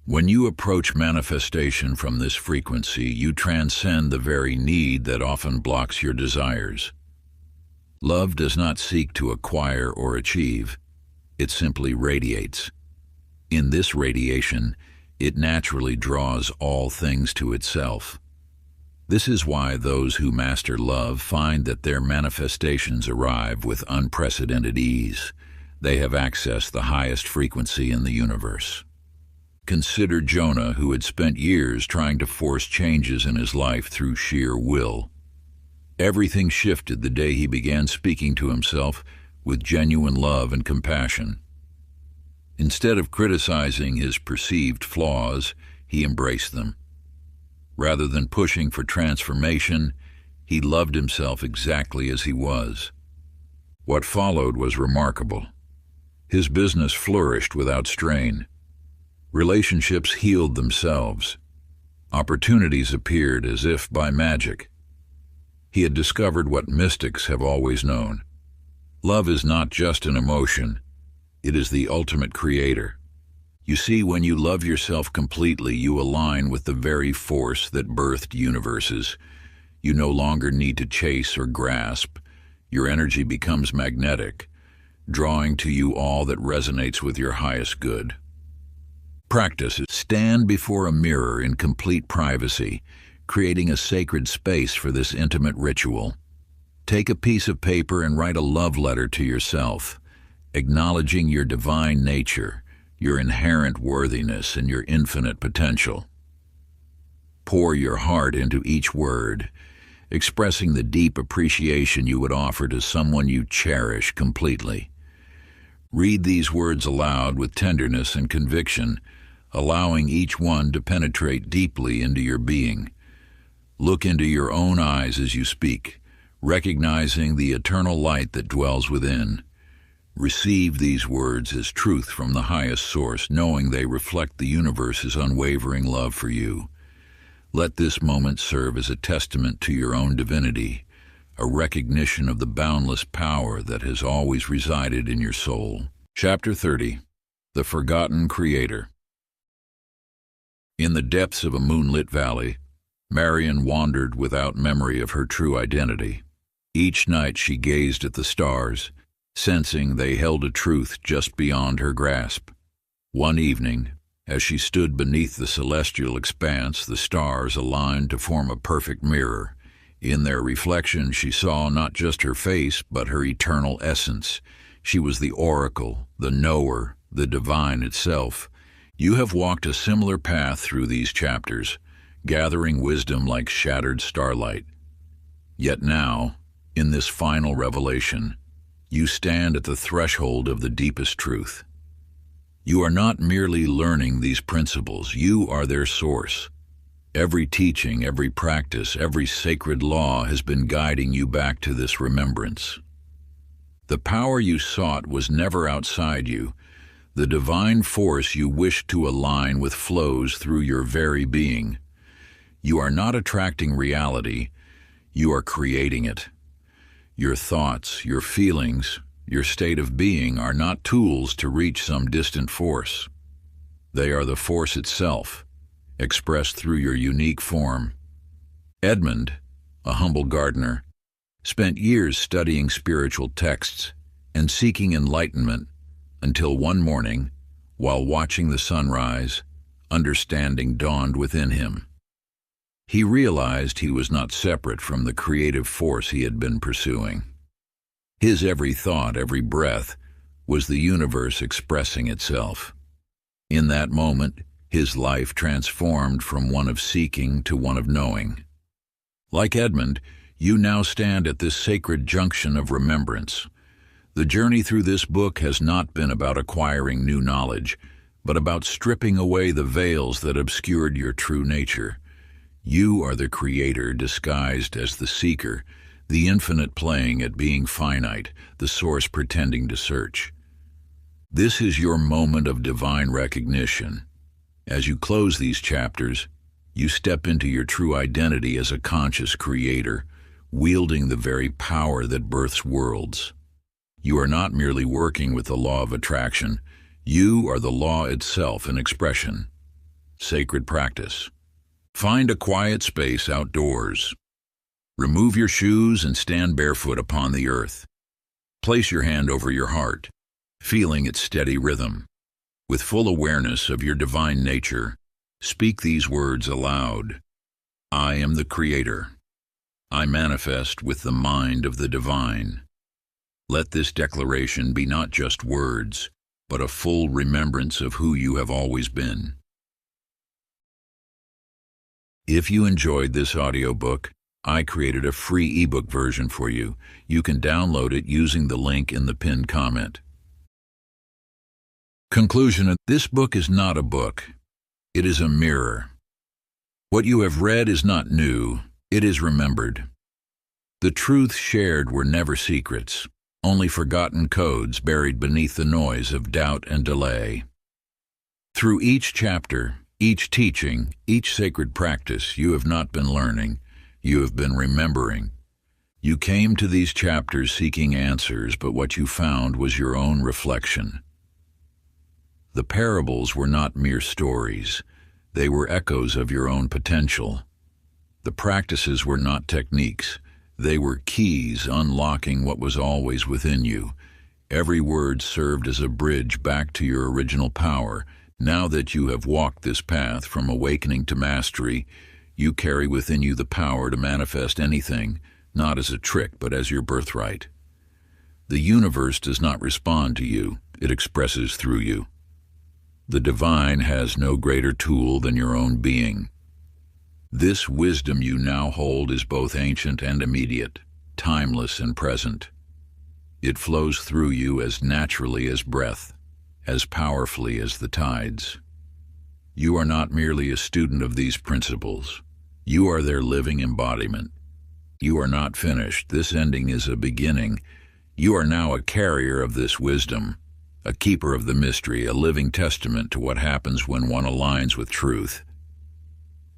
When you approach manifestation from this frequency, you transcend the very need that often blocks your desires. Love does not seek to acquire or achieve. It simply radiates. In this radiation, it naturally draws all things to itself. This is why those who master love find that their manifestations arrive with unprecedented ease. They have accessed the highest frequency in the universe. Consider Jonah, who had spent years trying to force changes in his life through sheer will. Everything shifted the day he began speaking to himself with genuine love and compassion. Instead of criticizing his perceived flaws, he embraced them. Rather than pushing for transformation, he loved himself exactly as he was. What followed was remarkable. His business flourished without strain. Relationships healed themselves. Opportunities appeared as if by magic. He had discovered what mystics have always known. Love is not just an emotion. It is the ultimate creator. You see, when you love yourself completely, you align with the very force that birthed universes. You no longer need to chase or grasp. Your energy becomes magnetic, drawing to you all that resonates with your highest good. Practice. Stand before a mirror in complete privacy, creating a sacred space for this intimate ritual. Take a piece of paper and write a love letter to yourself, acknowledging your divine nature, your inherent worthiness, and your infinite potential. Pour your heart into each word, expressing the deep appreciation you would offer to someone you cherish completely. Read these words aloud with tenderness and conviction, allowing each one to penetrate deeply into your being. Look into your own eyes as you speak, recognizing the eternal light that dwells within. Receive these words as truth from the highest source, knowing they reflect the universe's unwavering love for you. Let this moment serve as a testament to your own divinity, a recognition of the boundless power that has always resided in your soul. Chapter 30. The Forgotten Creator. In the depths of a moonlit valley, Marion wandered without memory of her true identity. Each night she gazed at the stars, sensing they held a truth just beyond her grasp. One evening, as she stood beneath the celestial expanse, the stars aligned to form a perfect mirror, In their reflection, she saw not just her face, but her eternal essence. She was the oracle, the knower, the divine itself. You have walked a similar path through these chapters, gathering wisdom like shattered starlight. Yet now, in this final revelation, you stand at the threshold of the deepest truth. You are not merely learning these principles, you are their source. Every teaching, every practice, every sacred law has been guiding you back to this remembrance. The power you sought was never outside you. The divine force you wished to align with flows through your very being. You are not attracting reality, you are creating it. Your thoughts, your feelings, your state of being are not tools to reach some distant force. They are the force itself, expressed through your unique form. Edmund, a humble gardener, spent years studying spiritual texts and seeking enlightenment until one morning, while watching the sunrise, understanding dawned within him. He realized he was not separate from the creative force he had been pursuing. His every thought, every breath, was the universe expressing itself. In that moment, his life transformed from one of seeking to one of knowing. Like Edmund, you now stand at this sacred junction of remembrance. The journey through this book has not been about acquiring new knowledge, but about stripping away the veils that obscured your true nature. You are the creator disguised as the seeker, the infinite playing at being finite, the source pretending to search. This is your moment of divine recognition. As you close these chapters, you step into your true identity as a conscious creator, wielding the very power that births worlds. You are not merely working with the law of attraction, you are the law itself in expression. Sacred practice. Find a quiet space outdoors. Remove your shoes and stand barefoot upon the earth. Place your hand over your heart, feeling its steady rhythm. With full awareness of your divine nature, speak these words aloud. I am the Creator. I manifest with the mind of the divine. Let this declaration be not just words, but a full remembrance of who you have always been. If you enjoyed this audiobook, I created a free ebook version for you. You can download it using the link in the pinned comment. Conclusion: this book is not a book. It is a mirror. What you have read is not new, it is remembered. The truths shared were never secrets, only forgotten codes buried beneath the noise of doubt and delay. Through each chapter, each teaching, each sacred practice, you have not been learning, you have been remembering. You came to these chapters seeking answers, but what you found was your own reflection. The parables were not mere stories, they were echoes of your own potential. The practices were not techniques, they were keys unlocking what was always within you. Every word served as a bridge back to your original power. Now that you have walked this path from awakening to mastery, you carry within you the power to manifest anything, not as a trick, but as your birthright. The universe does not respond to you, it expresses through you. The divine has no greater tool than your own being. This wisdom you now hold is both ancient and immediate, timeless and present. It flows through you as naturally as breath, as powerfully as the tides. You are not merely a student of these principles. You are their living embodiment. You are not finished. This ending is a beginning. You are now a carrier of this wisdom, a keeper of the mystery, a living testament to what happens when one aligns with truth.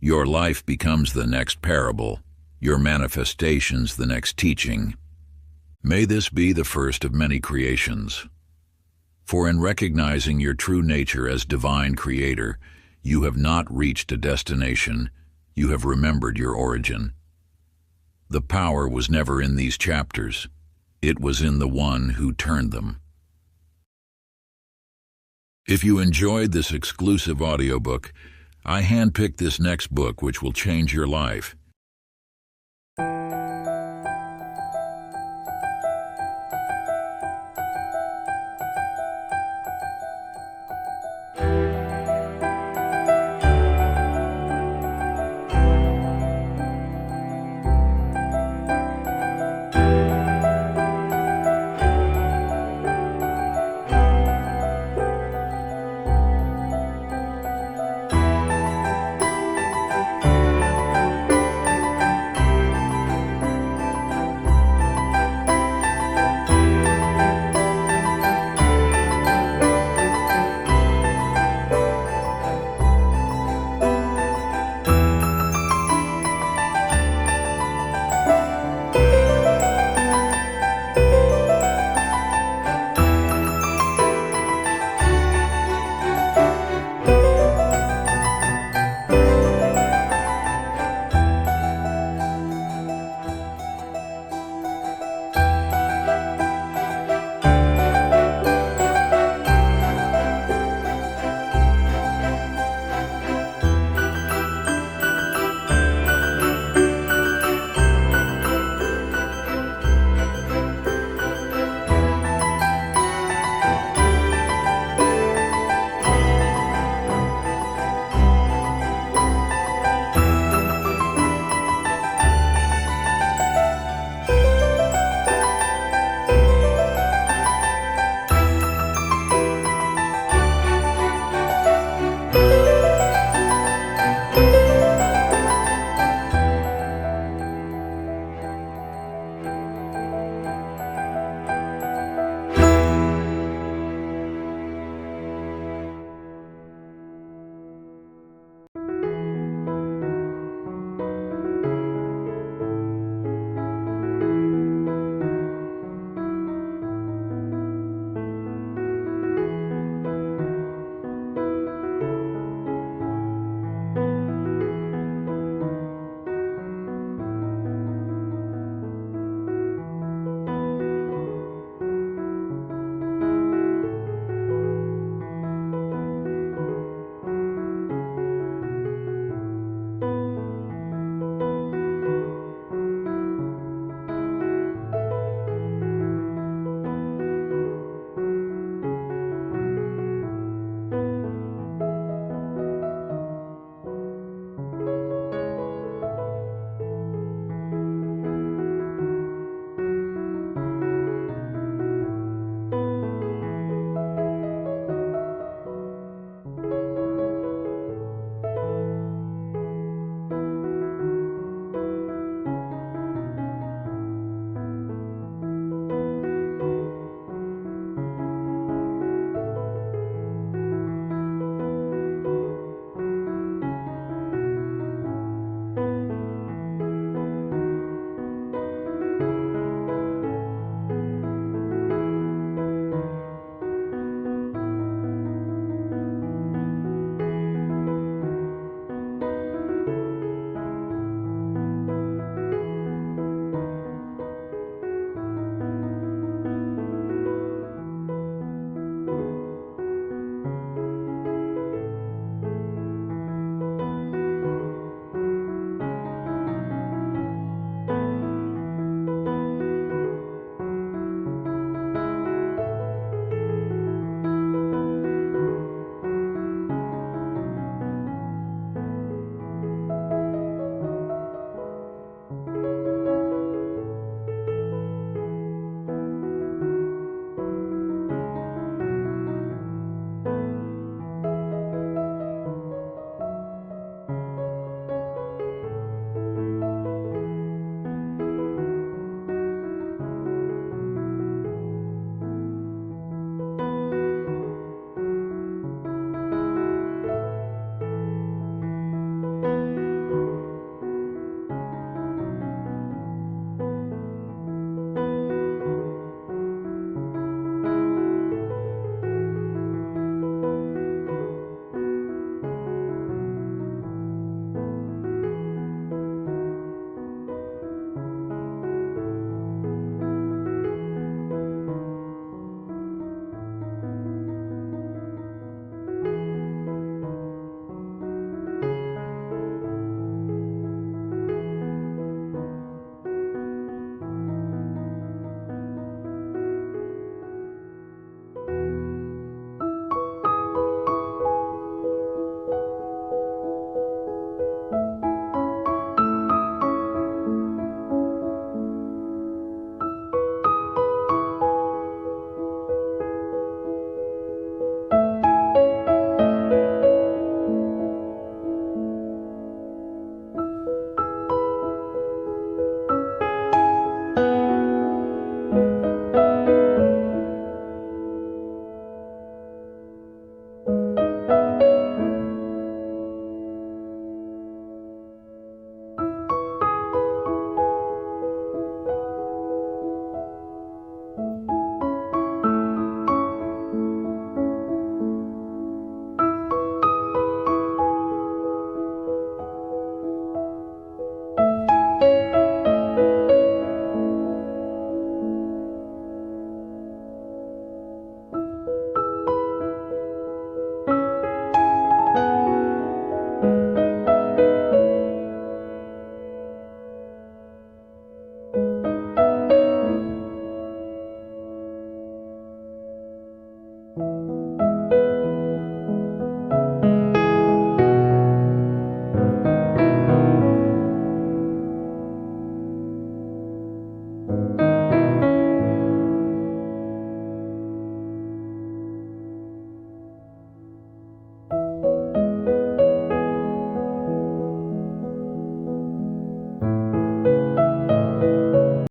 Your life becomes the next parable, your manifestations the next teaching. May this be the first of many creations. For in recognizing your true nature as divine creator, you have not reached a destination, you have remembered your origin. The power was never in these chapters, it was in the one who turned them. If you enjoyed this exclusive audiobook, I handpicked this next book which will change your life.